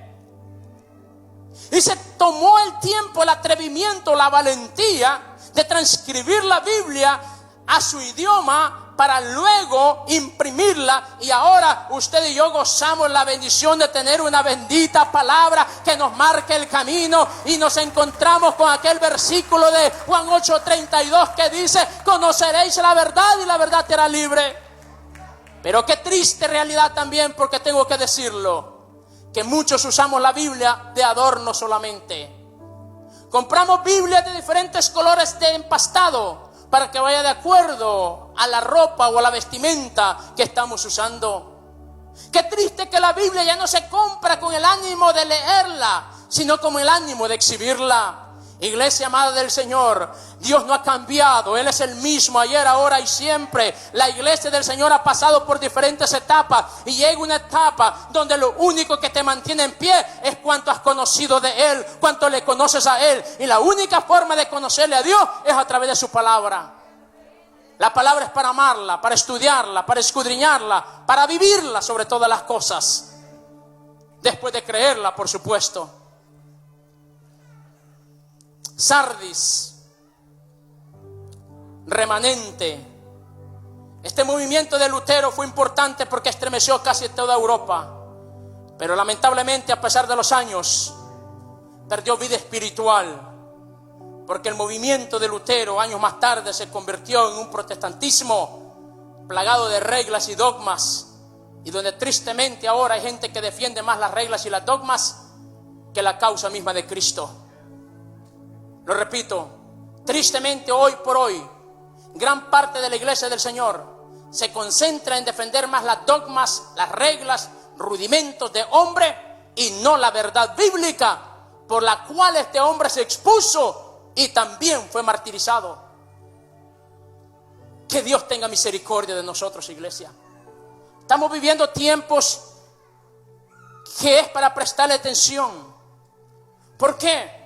Y se tomó el tiempo, el atrevimiento, la valentía de transcribir la Biblia a su idioma para luego imprimirla. Y ahora usted y yo gozamos la bendición de tener una bendita palabra que nos marque el camino. Y nos encontramos con aquel versículo de Juan 8:32 que dice: conoceréis la verdad y la verdad te hará libre. Pero qué triste realidad también, porque tengo que decirlo, que muchos usamos la Biblia de adorno solamente. Compramos Biblias de diferentes colores de empastado para que vaya de acuerdo a la ropa o a la vestimenta que estamos usando. Qué triste que la Biblia ya no se compra con el ánimo de leerla, sino con el ánimo de exhibirla. Iglesia amada del Señor, Dios no ha cambiado. Él es el mismo ayer, ahora y siempre. La iglesia del Señor ha pasado por diferentes etapas y llega una etapa donde lo único que te mantiene en pie es cuánto has conocido de Él, cuánto le conoces a Él. Y la única forma de conocerle a Dios es a través de su palabra. La palabra es para amarla, para estudiarla, para escudriñarla, para vivirla sobre todas las cosas. Después de creerla, por supuesto. Sardis, remanente. Este movimiento de Lutero fue importante porque estremeció casi toda Europa, pero lamentablemente, a pesar de los años, perdió vida espiritual, porque el movimiento de Lutero años más tarde se convirtió en un protestantismo plagado de reglas y dogmas, y donde tristemente ahora hay gente que defiende más las reglas y las dogmas que la causa misma de Cristo. Lo repito, tristemente hoy por hoy, gran parte de la iglesia del Señor se concentra en defender más las dogmas, las reglas, rudimentos de hombre y no la verdad bíblica por la cual este hombre se expuso y también fue martirizado. Que Dios tenga misericordia de nosotros, iglesia. Estamos viviendo tiempos que es para prestarle atención. ¿Por qué?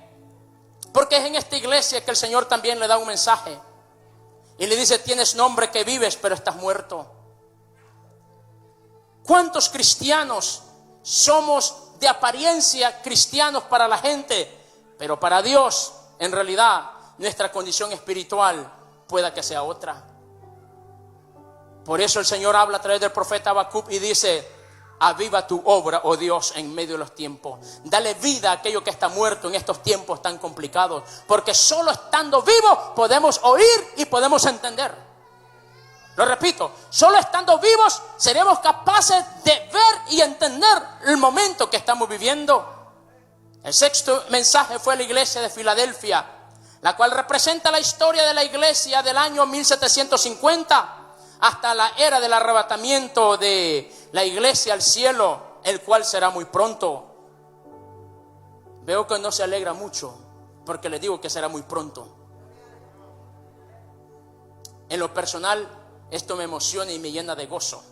Porque es en esta iglesia que el Señor también le da un mensaje y le dice: tienes nombre que vives, pero estás muerto. ¿Cuántos cristianos somos de apariencia cristianos para la gente, pero para Dios, en realidad, nuestra condición espiritual pueda que sea otra? Por eso el Señor habla a través del profeta Habacuc y dice: aviva tu obra, oh Dios, en medio de los tiempos. Dale vida a aquello que está muerto en estos tiempos tan complicados. Porque solo estando vivos podemos oír y podemos entender. Lo repito, solo estando vivos seremos capaces de ver y entender el momento que estamos viviendo. El sexto mensaje fue a la iglesia de Filadelfia, la cual representa la historia de la iglesia del año 1750 hasta la era del arrebatamiento de la iglesia al cielo, el cual será muy pronto. Veo que no se alegra mucho, porque les digo que será muy pronto. En lo personal, esto me emociona y me llena de gozo,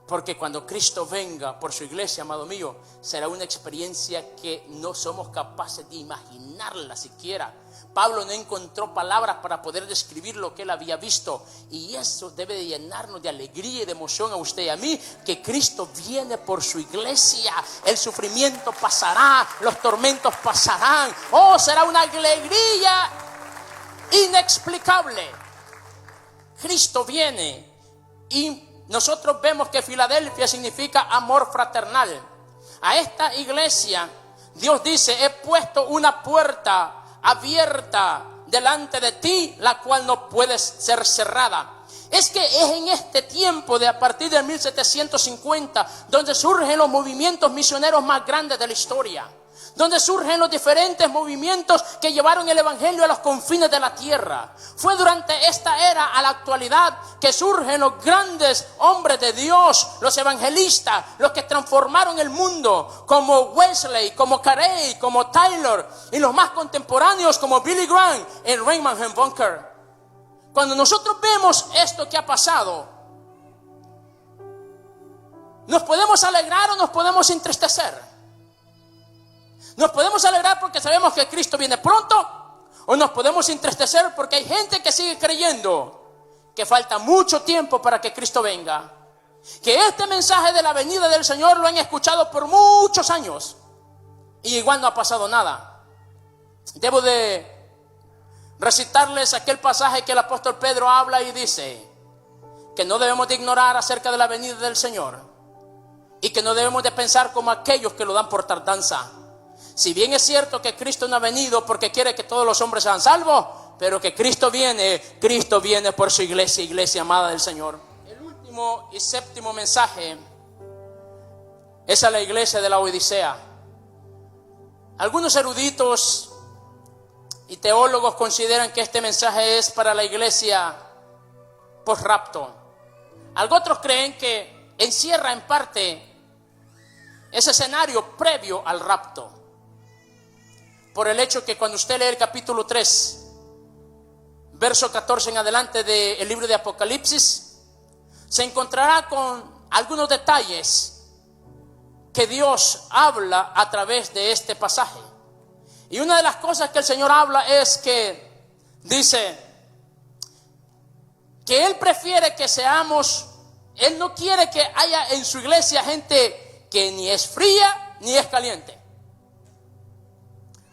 porque cuando Cristo venga por su iglesia, amado mío, será una experiencia que no somos capaces de imaginarla siquiera. Pablo no encontró palabras para poder describir lo que él había visto, y eso debe de llenarnos de alegría y de emoción a usted y a mí, que Cristo viene por su iglesia. El sufrimiento pasará, los tormentos pasarán. Oh, será una alegría inexplicable. Cristo viene, y nosotros vemos que Filadelfia significa amor fraternal. A esta iglesia Dios dice: he puesto una puerta abierta delante de ti, la cual no puede ser cerrada. Es que es en este tiempo de a partir de 1750 donde surgen los movimientos misioneros más grandes de la historia, donde surgen los diferentes movimientos que llevaron el evangelio a los confines de la tierra. Fue durante esta era a la actualidad que surgen los grandes hombres de Dios, los evangelistas, los que transformaron el mundo, como Wesley, como Carey, como Tyler, y los más contemporáneos como Billy Graham y Raymond Bunker. Cuando nosotros vemos esto que ha pasado, ¿nos podemos alegrar o nos podemos entristecer? ¿Nos podemos alegrar porque sabemos que Cristo viene pronto? ¿O nos podemos entristecer porque hay gente que sigue creyendo que falta mucho tiempo para que Cristo venga? Que este mensaje de la venida del Señor lo han escuchado por muchos años y igual no ha pasado nada. Debo de recitarles aquel pasaje que el apóstol Pedro habla y dice que no debemos de ignorar acerca de la venida del Señor y que no debemos de pensar como aquellos que lo dan por tardanza. Si bien es cierto que Cristo no ha venido porque quiere que todos los hombres sean salvos, pero que Cristo viene por su iglesia, iglesia amada del Señor. El último y séptimo mensaje es a la iglesia de la Odisea. Algunos eruditos y teólogos consideran que este mensaje es para la iglesia post-rapto. Otros creen que encierra en parte ese escenario previo al rapto, por el hecho que cuando usted lee el capítulo 3, verso 14 en adelante del libro de Apocalipsis, se encontrará con algunos detalles que Dios habla a través de este pasaje. Y una de las cosas que el Señor habla es que dice que Él prefiere que seamos, Él no quiere que haya en su iglesia gente que ni es fría ni es caliente.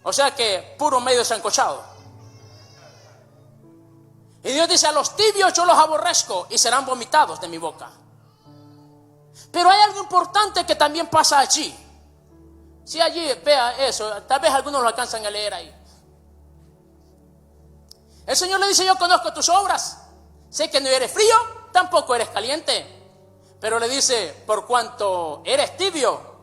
O sea que puro medio sancochado. Y Dios dice: a los tibios yo los aborrezco y serán vomitados de mi boca. Pero hay algo importante que también pasa allí. Si allí vea eso, tal vez algunos lo alcanzan a leer ahí. El Señor le dice: yo conozco tus obras, sé que no eres frío, tampoco eres caliente. Pero le dice: por cuanto eres tibio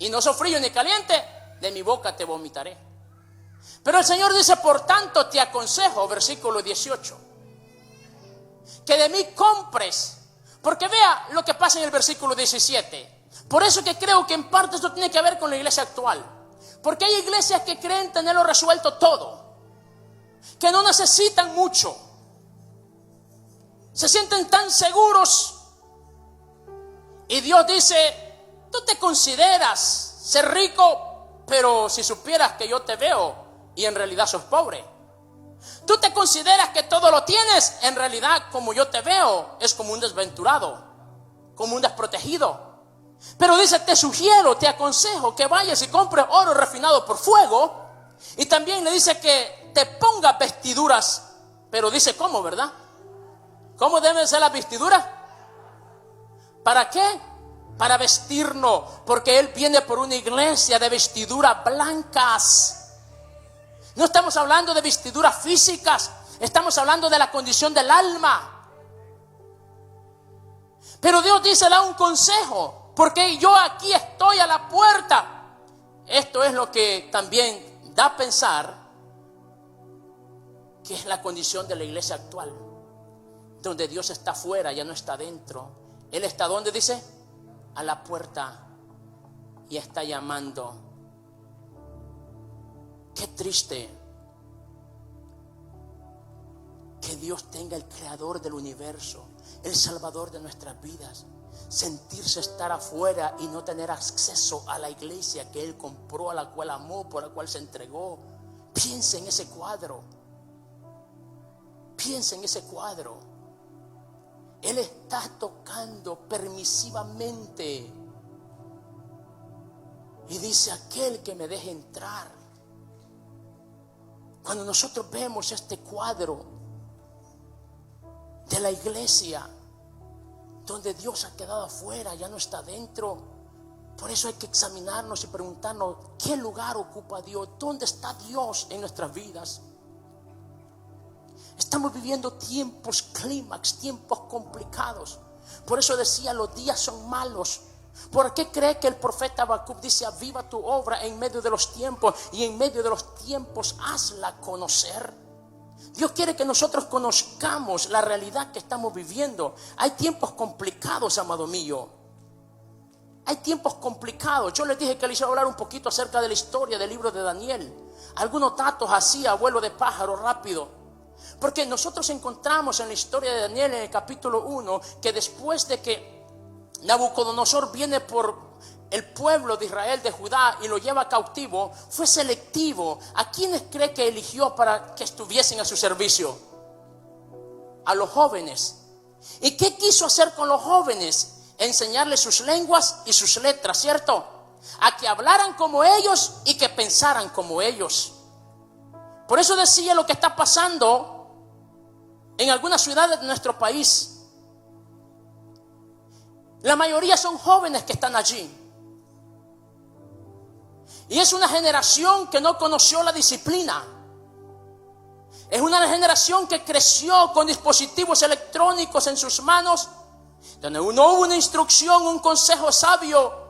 y no sos frío ni caliente, de mi boca te vomitaré. Pero el Señor dice: por tanto te aconsejo, versículo 18, que de mí compres. Porque vea lo que pasa en el versículo 17. Por eso que creo que en parte esto tiene que ver con la iglesia actual. Porque hay iglesias que creen tenerlo resuelto todo, que no necesitan mucho, se sienten tan seguros. Y Dios dice: tú te consideras ser rico, pero si supieras que yo te veo y en realidad sos pobre. Tú te consideras que todo lo tienes, en realidad como yo te veo es como un desventurado, como un desprotegido. Pero dice: te sugiero, te aconsejo que vayas y compres oro refinado por fuego. Y también le dice que te pongas vestiduras. Pero dice cómo, ¿verdad? ¿Cómo deben ser las vestiduras? ¿Para qué? Para vestirnos, porque Él viene por una iglesia de vestiduras blancas. No estamos hablando de vestiduras físicas, estamos hablando de la condición del alma. Pero Dios dice: da un consejo, porque yo aquí estoy a la puerta. Esto es lo que también da a pensar que es la condición de la iglesia actual, donde Dios está afuera, ya no está dentro. Él está ¿dónde dice? A la puerta y está llamando. Qué triste que Dios tenga el creador del universo, el salvador de nuestras vidas, sentirse estar afuera y no tener acceso a la iglesia que Él compró, a la cual amó, por la cual se entregó. Piensa en ese cuadro. Piensa en ese cuadro. Él está tocando permisivamente y dice: aquel que me deje entrar. Cuando nosotros vemos este cuadro de la iglesia, donde Dios ha quedado afuera, ya no está dentro, por eso hay que examinarnos y preguntarnos: ¿qué lugar ocupa Dios? ¿Dónde está Dios en nuestras vidas? Estamos viviendo tiempos clímax, tiempos complicados. Por eso decía: los días son malos. ¿Por qué cree que el profeta Habacuc dice: aviva tu obra en medio de los tiempos, y en medio de los tiempos hazla conocer? Dios quiere que nosotros conozcamos la realidad que estamos viviendo. Hay tiempos complicados, amado mío. Hay tiempos complicados. Yo les dije que les iba a hablar un poquito acerca de la historia del libro de Daniel. Algunos datos así, a vuelo de pájaro, rápido. Porque nosotros encontramos en la historia de Daniel, en el capítulo 1, que después de que Nabucodonosor viene por el pueblo de Israel, de Judá, y lo lleva cautivo, fue selectivo. ¿A quiénes cree que eligió para que estuviesen a su servicio? A los jóvenes. ¿Y qué quiso hacer con los jóvenes? Enseñarles sus lenguas y sus letras, ¿cierto? A que hablaran como ellos y que pensaran como ellos. Por eso decía lo que está pasando en algunas ciudades de nuestro país. La mayoría son jóvenes que están allí. Y es una generación que no conoció la disciplina. Es una generación que creció con dispositivos electrónicos en sus manos, donde no hubo una instrucción, un consejo sabio,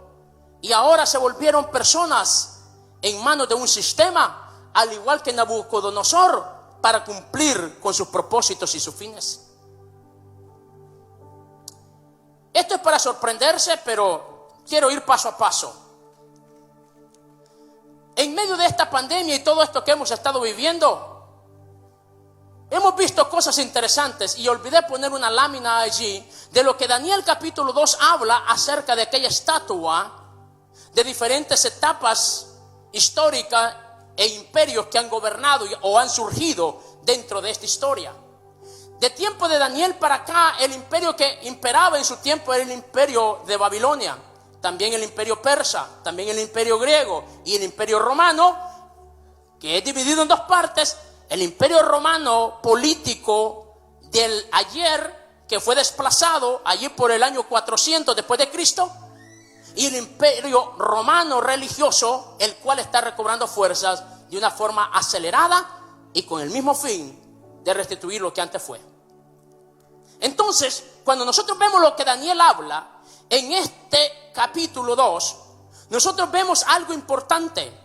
y ahora se volvieron personas en manos de un sistema, al igual que Nabucodonosor, para cumplir con sus propósitos y sus fines. Esto es para sorprenderse, pero quiero ir paso a paso. En medio de esta pandemia y todo esto que hemos estado viviendo, hemos visto cosas interesantes, y olvidé poner una lámina allí de lo que Daniel capítulo 2 habla acerca de aquella estatua, de diferentes etapas históricas e imperios que han gobernado o han surgido dentro de esta historia. De tiempo de Daniel para acá, el imperio que imperaba en su tiempo era el imperio de Babilonia, también el imperio persa, también el imperio griego y el imperio romano, que es dividido en dos partes. El imperio romano político del ayer, que fue desplazado allí por el año 400 después de Cristo, y el imperio romano religioso, el cual está recobrando fuerzas de una forma acelerada y con el mismo fin de restituir lo que antes fue. Entonces, cuando nosotros vemos lo que Daniel habla en este capítulo 2, nosotros vemos algo importante: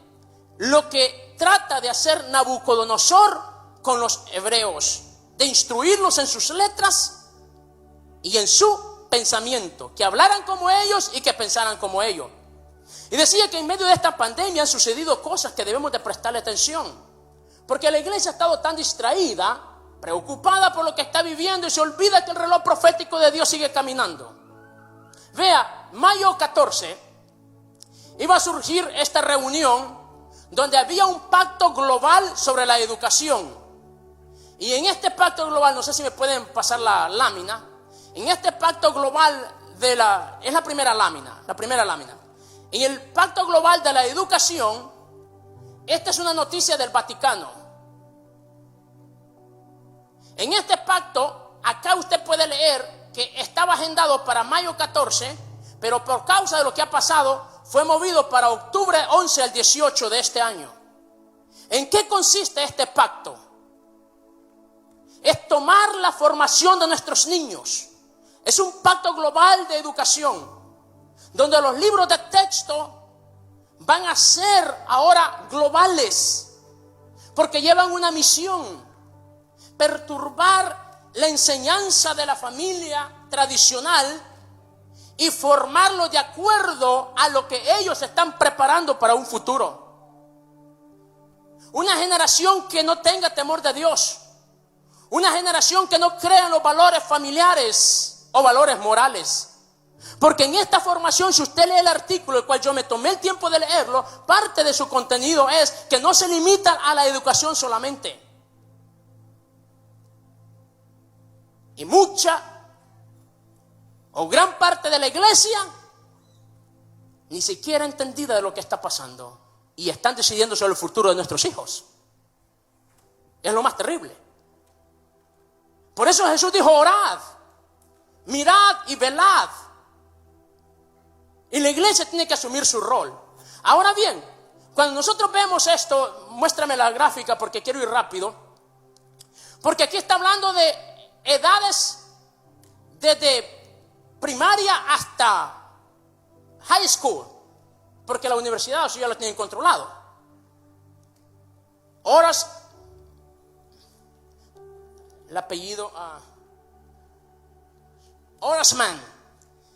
lo que trata de hacer Nabucodonosor con los hebreos, de instruirlos en sus letras y en su pensamiento, que hablaran como ellos y que pensaran como ellos. Y decía que en medio de esta pandemia han sucedido cosas que debemos de prestarle atención, porque la iglesia ha estado tan distraída, preocupada por lo que está viviendo, y se olvida que el reloj profético de Dios sigue caminando. Vea, mayo 14 iba a surgir esta reunión donde había un pacto global sobre la educación. Y en este pacto global, no sé si me pueden pasar la lámina, en este pacto global es la primera lámina. En el pacto global de la educación, esta es una noticia del Vaticano. En este pacto, acá usted puede leer que estaba agendado para mayo 14, pero por causa de lo que ha pasado, fue movido para octubre 11 al 18 de este año. ¿En qué consiste este pacto? Es tomar la formación de nuestros niños. Es un pacto global de educación, donde los libros de texto van a ser ahora globales, porque llevan una misión: perturbar la enseñanza de la familia tradicional y formarlo de acuerdo a lo que ellos están preparando para un futuro. Una generación que no tenga temor de Dios, una generación que no crea en los valores familiares o valores morales. Porque en esta formación, si usted lee el artículo, el cual yo me tomé el tiempo de leerlo, parte de su contenido es que no se limita a la educación solamente. Y mucha o gran parte de la iglesia ni siquiera entendida de lo que está pasando, y están decidiendo sobre el futuro de nuestros hijos. Es lo más terrible. Por eso Jesús dijo: orad, mirad y velad. Y la iglesia tiene que asumir su rol. Ahora bien, cuando nosotros vemos esto, muéstrame la gráfica porque quiero ir rápido, porque aquí está hablando de edades desde primaria hasta high school, porque la universidad eso ya lo tienen controlado. El apellido Orasman,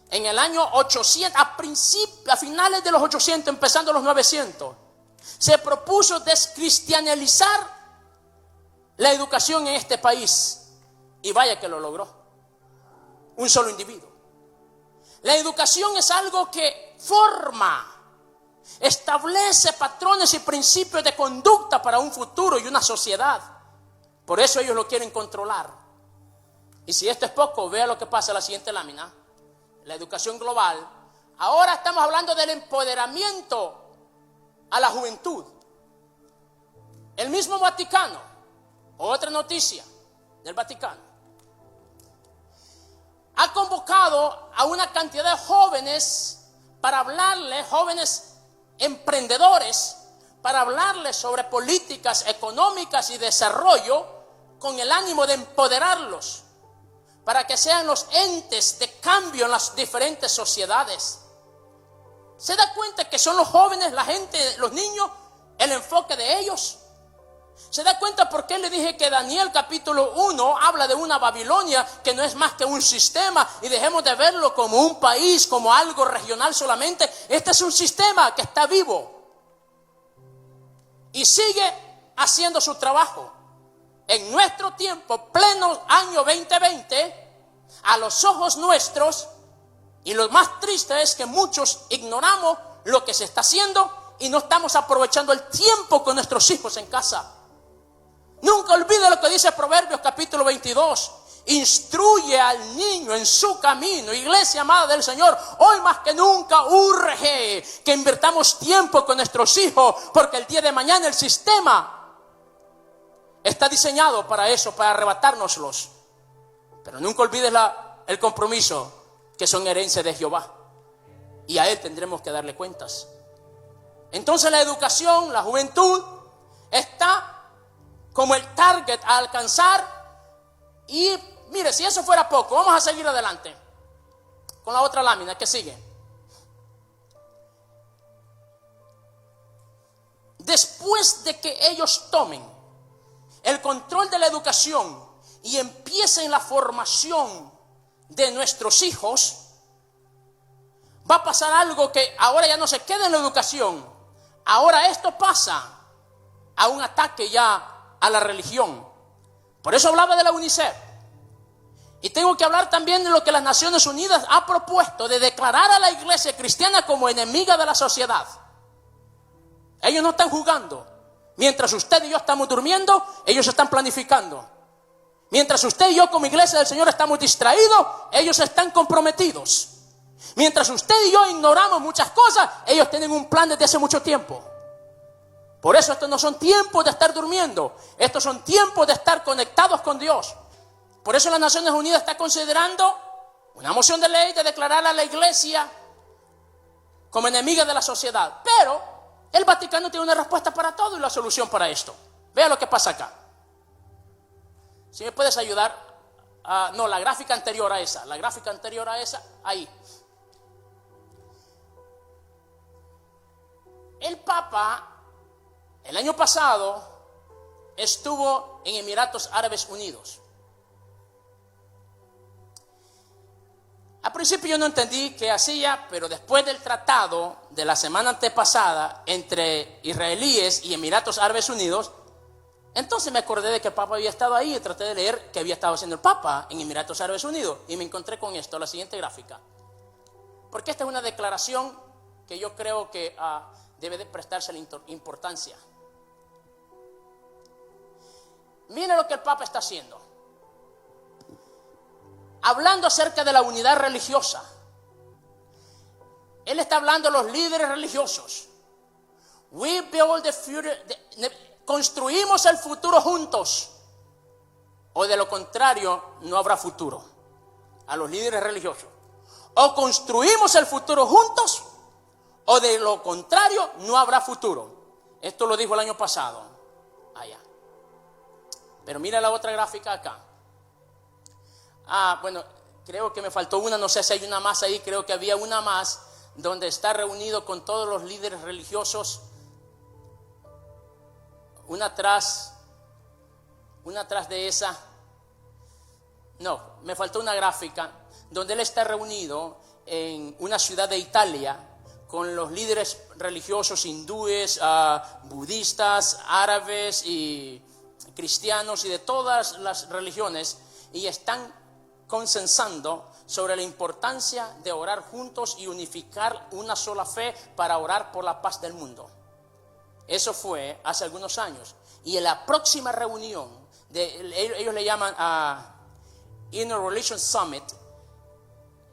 en el año 800, a finales de los 800, empezando los 900, se propuso descristianizar la educación en este país, y vaya que lo logró, un solo individuo. La educación es algo que forma, establece patrones y principios de conducta para un futuro y una sociedad. Por eso ellos lo quieren controlar. Y si esto es poco, vea lo que pasa en la siguiente lámina. La educación global. Ahora estamos hablando del empoderamiento a la juventud. El mismo Vaticano, otra noticia del Vaticano, ha convocado a una cantidad de jóvenes para hablarles, jóvenes emprendedores, para hablarles sobre políticas económicas y desarrollo, con el ánimo de empoderarlos, para que sean los entes de cambio en las diferentes sociedades. ¿Se da cuenta que son los jóvenes, la gente, los niños, el enfoque de ellos? ¿Se da cuenta por qué le dije que Daniel capítulo 1 habla de una Babilonia que no es más que un sistema, y dejemos de verlo como un país, como algo regional solamente? Este es un sistema que está vivo y sigue haciendo su trabajo. En nuestro tiempo, pleno año 2020, a los ojos nuestros, y lo más triste es que muchos ignoramos lo que se está haciendo y no estamos aprovechando el tiempo con nuestros hijos en casa. Nunca olvide lo que dice Proverbios capítulo 22. Instruye al niño en su camino. Iglesia amada del Señor, hoy más que nunca urge que invirtamos tiempo con nuestros hijos, porque el día de mañana el sistema está diseñado para eso, para arrebatárnoslos. Pero nunca olvides el compromiso, que son herencia de Jehová, y a Él tendremos que darle cuentas. Entonces la educación, la juventud, está como el target a alcanzar. Y mire, si eso fuera poco, vamos a seguir adelante con la otra lámina que sigue. Después de que ellos tomen el control de la educación y empiecen la formación de nuestros hijos, va a pasar algo que ahora ya no se queda en la educación. Ahora esto pasa a un ataque ya a la religión. Por eso hablaba de la UNICEF. Y tengo que hablar también de lo que las Naciones Unidas ha propuesto, de declarar a la iglesia cristiana como enemiga de la sociedad. Ellos no están jugando. Mientras usted y yo estamos durmiendo, ellos están planificando. Mientras usted y yo como iglesia del Señor estamos distraídos, ellos están comprometidos. Mientras usted y yo ignoramos muchas cosas, ellos tienen un plan desde hace mucho tiempo. Por eso estos no son tiempos de estar durmiendo. Estos son tiempos de estar conectados con Dios. Por eso las Naciones Unidas está considerando una moción de ley de declarar a la iglesia como enemiga de la sociedad. Pero el Vaticano tiene una respuesta para todo y la solución para esto. Vea lo que pasa acá. Si me puedes ayudar. No, la gráfica anterior a esa. La gráfica anterior a esa, ahí. El Papa el año pasado estuvo en Emiratos Árabes Unidos. Al principio yo no entendí qué hacía, pero después del tratado de la semana antepasada entre israelíes y Emiratos Árabes Unidos, entonces me acordé de que el Papa había estado ahí y traté de leer qué había estado haciendo el Papa en Emiratos Árabes Unidos. Y me encontré con esto, la siguiente gráfica. Porque esta es una declaración que yo creo que debe de prestarse la importancia. Mire lo que el Papa está haciendo. Hablando acerca de la unidad religiosa. Él está hablando a los líderes religiosos. We build the future, construimos el futuro juntos. O de lo contrario, no habrá futuro. A los líderes religiosos. O construimos el futuro juntos, o de lo contrario, no habrá futuro. Esto lo dijo el año pasado. Allá. Pero mira la otra gráfica acá. Bueno, creo que me faltó una, no sé si hay una más ahí, creo que había una más. donde está reunido con todos los líderes religiosos, una tras de esa. No, me faltó una gráfica donde él está reunido en una ciudad de Italia con los líderes religiosos hindúes, budistas, árabes y cristianos y de todas las religiones, y están consensando sobre la importancia de orar juntos y unificar una sola fe para orar por la paz del mundo. Eso fue hace algunos años. Y en la próxima reunión, ellos le llaman a Inner Relations Summit,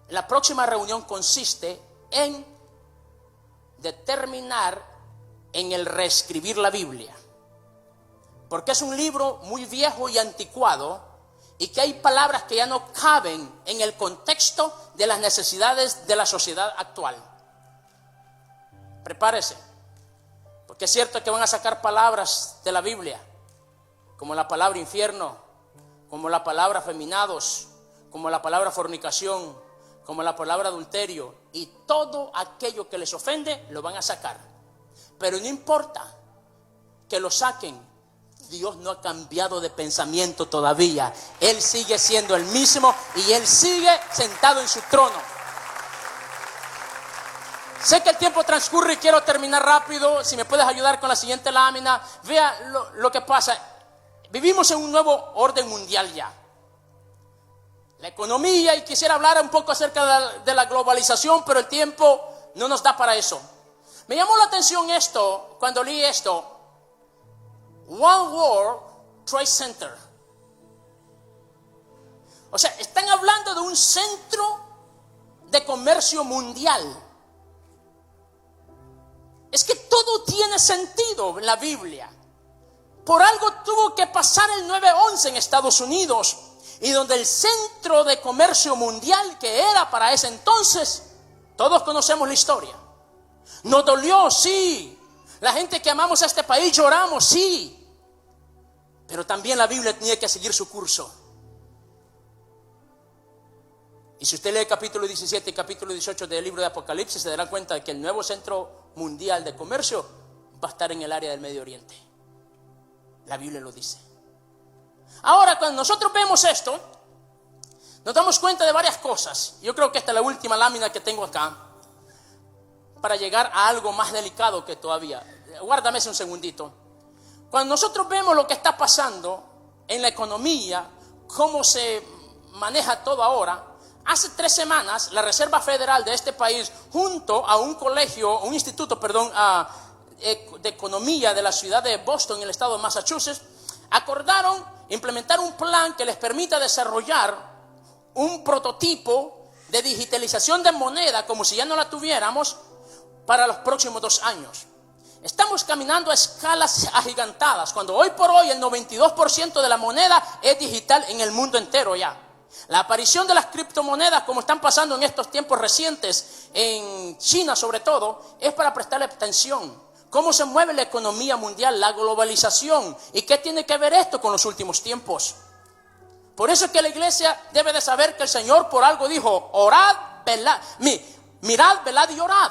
la próxima reunión consiste en determinar en el reescribir la Biblia. Porque es un libro muy viejo y anticuado y que hay palabras que ya no caben en el contexto de las necesidades de la sociedad actual. Prepárese, porque es cierto que van a sacar palabras de la Biblia, como la palabra infierno, como la palabra afeminados, como la palabra fornicación, como la palabra adulterio, y todo aquello que les ofende lo van a sacar. Pero no importa que lo saquen, Dios no ha cambiado de pensamiento todavía. Él sigue siendo el mismo y Él sigue sentado en su trono. Sé que el tiempo transcurre y quiero terminar rápido. Si me puedes ayudar con la siguiente lámina. Vea lo que pasa. Vivimos en un nuevo orden mundial ya. La economía, y quisiera hablar un poco acerca de la globalización, pero el tiempo no nos da para eso. Me llamó la atención esto cuando leí esto. One World Trade Center. O sea, están hablando de un centro de comercio mundial. Es que todo tiene sentido en la Biblia. Por algo tuvo que pasar el 9/11 en Estados Unidos, y donde el centro de comercio mundial que era para ese entonces, todos conocemos la historia. Nos dolió, sí. La gente que amamos a este país lloramos, sí. Pero también la Biblia tenía que seguir su curso. Y si usted lee el capítulo 17 y capítulo 18 del libro de Apocalipsis, se dará cuenta de que el nuevo centro mundial de comercio va a estar en el área del Medio Oriente. La Biblia lo dice. Ahora, cuando nosotros vemos esto, nos damos cuenta de varias cosas. Yo creo que esta es la última lámina que tengo acá, para llegar a algo más delicado que todavía. Guárdame ese un segundito. Cuando nosotros vemos lo que está pasando en la economía, cómo se maneja todo ahora, hace 3 semanas la Reserva Federal de este país, junto a un instituto de economía de la ciudad de Boston, en el estado de Massachusetts, acordaron implementar un plan que les permita desarrollar un prototipo de digitalización de moneda, como si ya no la tuviéramos, para los próximos 2 años. Estamos caminando a escalas agigantadas, cuando hoy por hoy el 92% de la moneda es digital en el mundo entero ya. La aparición de las criptomonedas, como están pasando en estos tiempos recientes, en China sobre todo, es para prestarle atención. ¿Cómo se mueve la economía mundial, la globalización? ¿Y qué tiene que ver esto con los últimos tiempos? Por eso es que la iglesia debe de saber que el Señor por algo dijo: orad, velad, mirad, velad y orad.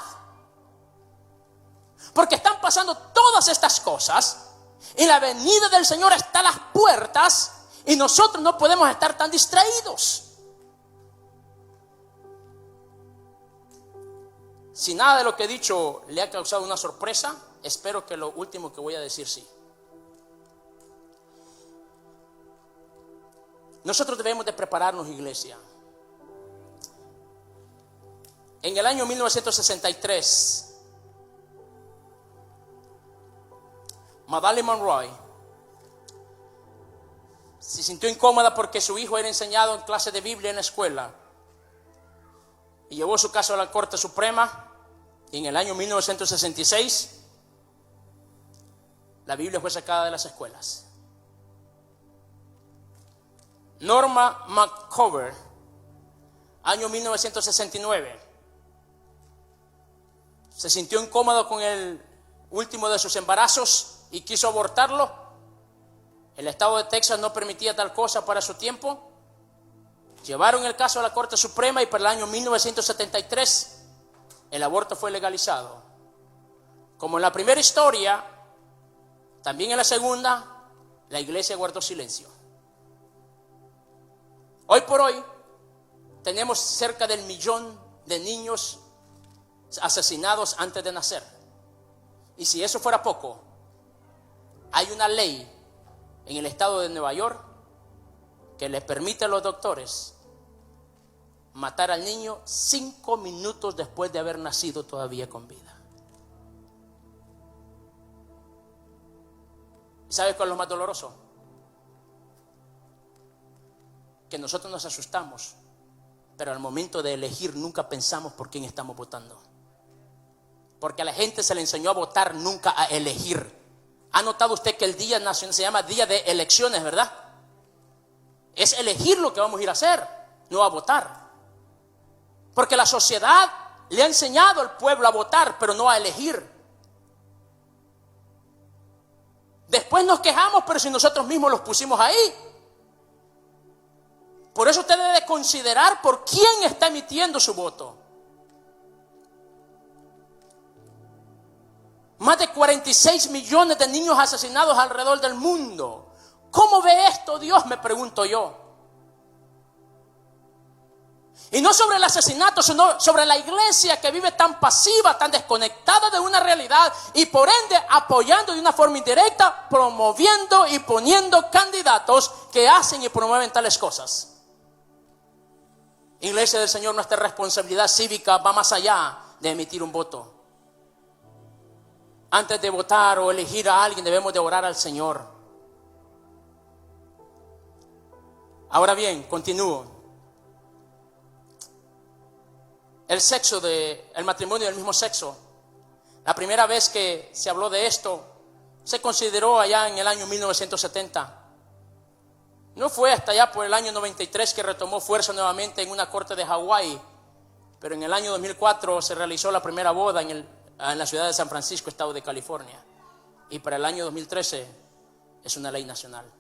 Porque están pasando todas estas cosas y la venida del Señor está a las puertas, y nosotros no podemos estar tan distraídos. Si nada de lo que he dicho le ha causado una sorpresa, espero que lo último que voy a decir sí. Nosotros debemos de prepararnos, iglesia. En el año 1963, Madeleine Monroe se sintió incómoda porque su hijo era enseñado en clase de Biblia en la escuela, y llevó su caso a la Corte Suprema. Y en el año 1966 la Biblia fue sacada de las escuelas. Norma McCover, año 1969, se sintió incómodo con el último de sus embarazos y quiso abortarlo. El estado de Texas no permitía tal cosa para su tiempo. Llevaron el caso a la Corte Suprema, y para el año 1973 el aborto fue legalizado, como en la primera historia, también en la segunda, la iglesia guardó silencio. Hoy por hoy tenemos cerca del 1.000.000 de niños asesinados antes de nacer. Y si eso fuera poco, hay una ley en el estado de Nueva York que le permite a los doctores matar al niño 5 minutos después de haber nacido todavía con vida. ¿Sabes cuál es lo más doloroso? Que nosotros nos asustamos, pero al momento de elegir nunca pensamos por quién estamos votando. Porque a la gente se le enseñó a votar, nunca a elegir. ¿Ha notado usted que el Día Nacional se llama Día de Elecciones, verdad? Es elegir lo que vamos a ir a hacer, no a votar. Porque la sociedad le ha enseñado al pueblo a votar, pero no a elegir. Después nos quejamos, pero si nosotros mismos los pusimos ahí. Por eso usted debe considerar por quién está emitiendo su voto. Más de 46 millones de niños asesinados alrededor del mundo. ¿Cómo ve esto Dios? Me pregunto yo. Y no sobre el asesinato, sino sobre la iglesia que vive tan pasiva, tan desconectada de una realidad y por ende apoyando de una forma indirecta, promoviendo y poniendo candidatos que hacen y promueven tales cosas. Iglesia del Señor, nuestra responsabilidad cívica va más allá de emitir un voto. Antes de votar o elegir a alguien debemos de orar al Señor. Ahora bien, continúo. El matrimonio del mismo sexo. La primera vez que se habló de esto se consideró allá en el año 1970. No fue hasta allá por el año 93 que retomó fuerza nuevamente en una corte de Hawái, pero en el año 2004 se realizó la primera boda en la ciudad de San Francisco, estado de California, y para el año 2013 es una ley nacional.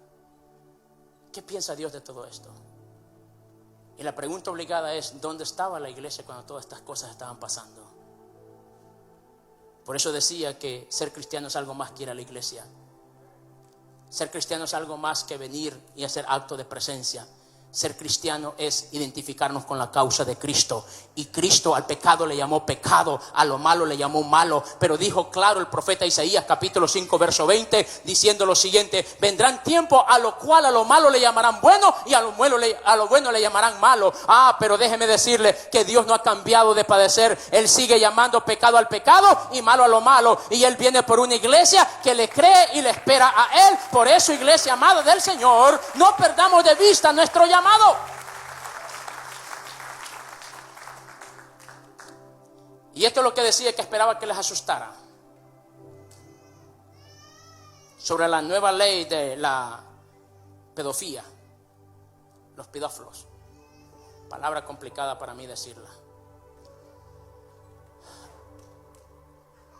¿Qué piensa Dios de todo esto? Y la pregunta obligada es, ¿dónde estaba la iglesia cuando todas estas cosas estaban pasando? Por eso decía que ser cristiano es algo más que ir a la iglesia. Ser cristiano es algo más que venir y hacer acto de presencia. Ser cristiano es identificarnos con la causa de Cristo. Y Cristo al pecado le llamó pecado, a lo malo le llamó malo. Pero dijo claro el profeta Isaías capítulo 5 verso 20, diciendo lo siguiente: vendrán tiempos a lo cual a lo malo le llamarán bueno y a lo bueno le llamarán malo. Pero déjeme decirle que Dios no ha cambiado de padecer. Él sigue llamando pecado al pecado y malo a lo malo. Y Él viene por una iglesia que le cree y le espera a Él. Por eso, iglesia amada del Señor, no perdamos de vista nuestro llamado. Y esto es lo que decía, que esperaba que les asustara sobre la nueva ley de la pedofilia, los pedófilos. Palabra complicada para mí decirla.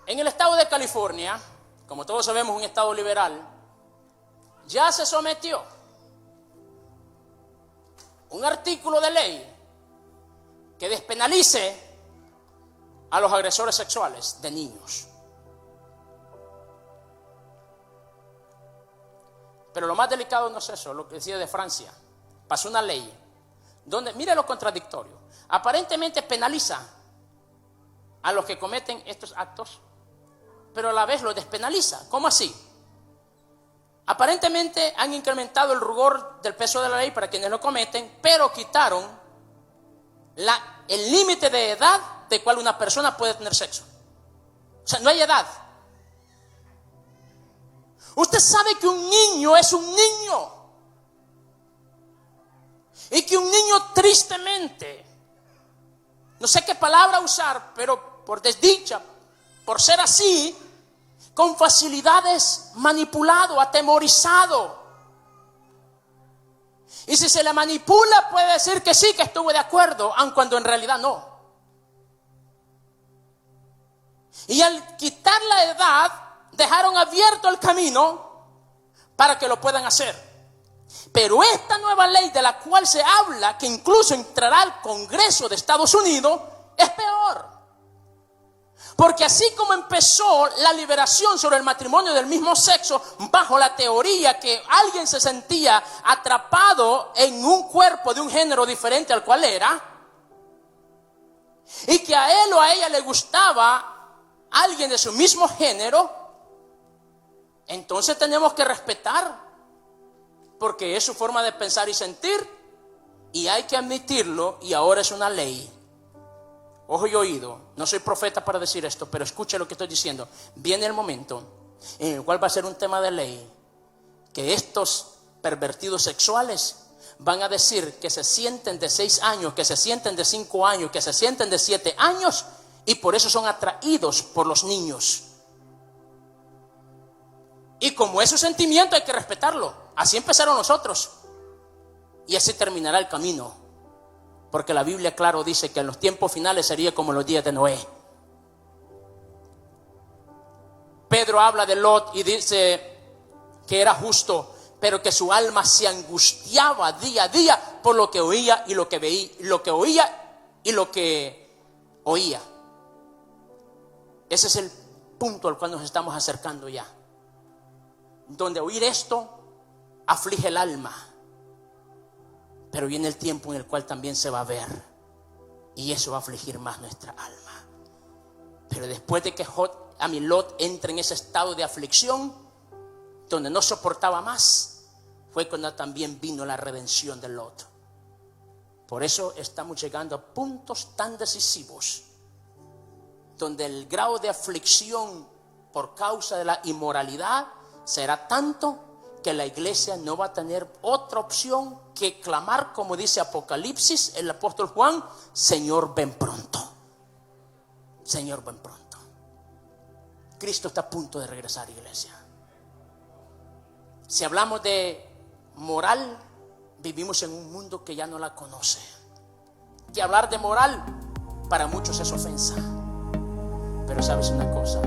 En el estado de California, como todos sabemos, un estado liberal, ya se sometió un artículo de ley que despenalice a los agresores sexuales de niños. Pero lo más delicado no es eso, lo que decía de Francia. Pasó una ley donde, mire lo contradictorio, aparentemente penaliza a los que cometen estos actos, pero a la vez los despenaliza. ¿Cómo así? Aparentemente han incrementado el rigor del peso de la ley para quienes lo cometen, pero quitaron el límite de edad de cual una persona puede tener sexo. O sea, no hay edad. Usted sabe que un niño es un niño. Y que un niño tristemente, no sé qué palabra usar, pero por desdicha, por ser así, con facilidad es manipulado, atemorizado. Y si se le manipula puede decir que sí, que estuvo de acuerdo, aun cuando en realidad no. Y al quitar la edad, dejaron abierto el camino para que lo puedan hacer. Pero esta nueva ley de la cual se habla, que incluso entrará al Congreso de Estados Unidos, es peor. Porque así como empezó la liberación sobre el matrimonio del mismo sexo, bajo la teoría que alguien se sentía atrapado en un cuerpo de un género diferente al cual era, y que a él o a ella le gustaba alguien de su mismo género, entonces tenemos que respetar, porque es su forma de pensar y sentir, y hay que admitirlo, y ahora es una ley. Ojo y oído, no soy profeta para decir esto, pero escuche lo que estoy diciendo. Viene el momento en el cual va a ser un tema de ley, que estos pervertidos sexuales van a decir que se sienten de 6 años, que se sienten de 5 años, que se sienten de 7 años, y por eso son atraídos por los niños. Y como es su sentimiento, hay que respetarlo. Así empezaron nosotros, y así terminará el camino. Porque la Biblia, claro, dice que en los tiempos finales sería como los días de Noé. Pedro habla de Lot y dice que era justo, pero que su alma se angustiaba día a día por lo que oía y lo que veía, lo que oía y lo que oía. Ese es el punto al cual nos estamos acercando ya. Donde oír esto aflige el alma. Pero viene el tiempo en el cual también se va a ver, y eso va a afligir más nuestra alma. Pero después de que Lot entra en ese estado de aflicción, donde no soportaba más, fue cuando también vino la redención de Lot. Por eso estamos llegando a puntos tan decisivos, donde el grado de aflicción por causa de la inmoralidad será tanto que la iglesia no va a tener otra opción que clamar, como dice Apocalipsis, el apóstol Juan: Señor, ven pronto. Señor, ven pronto. Cristo está a punto de regresar, iglesia. Si hablamos de moral, vivimos en un mundo que ya no la conoce. Que hablar de moral para muchos es ofensa. Pero sabes una cosa,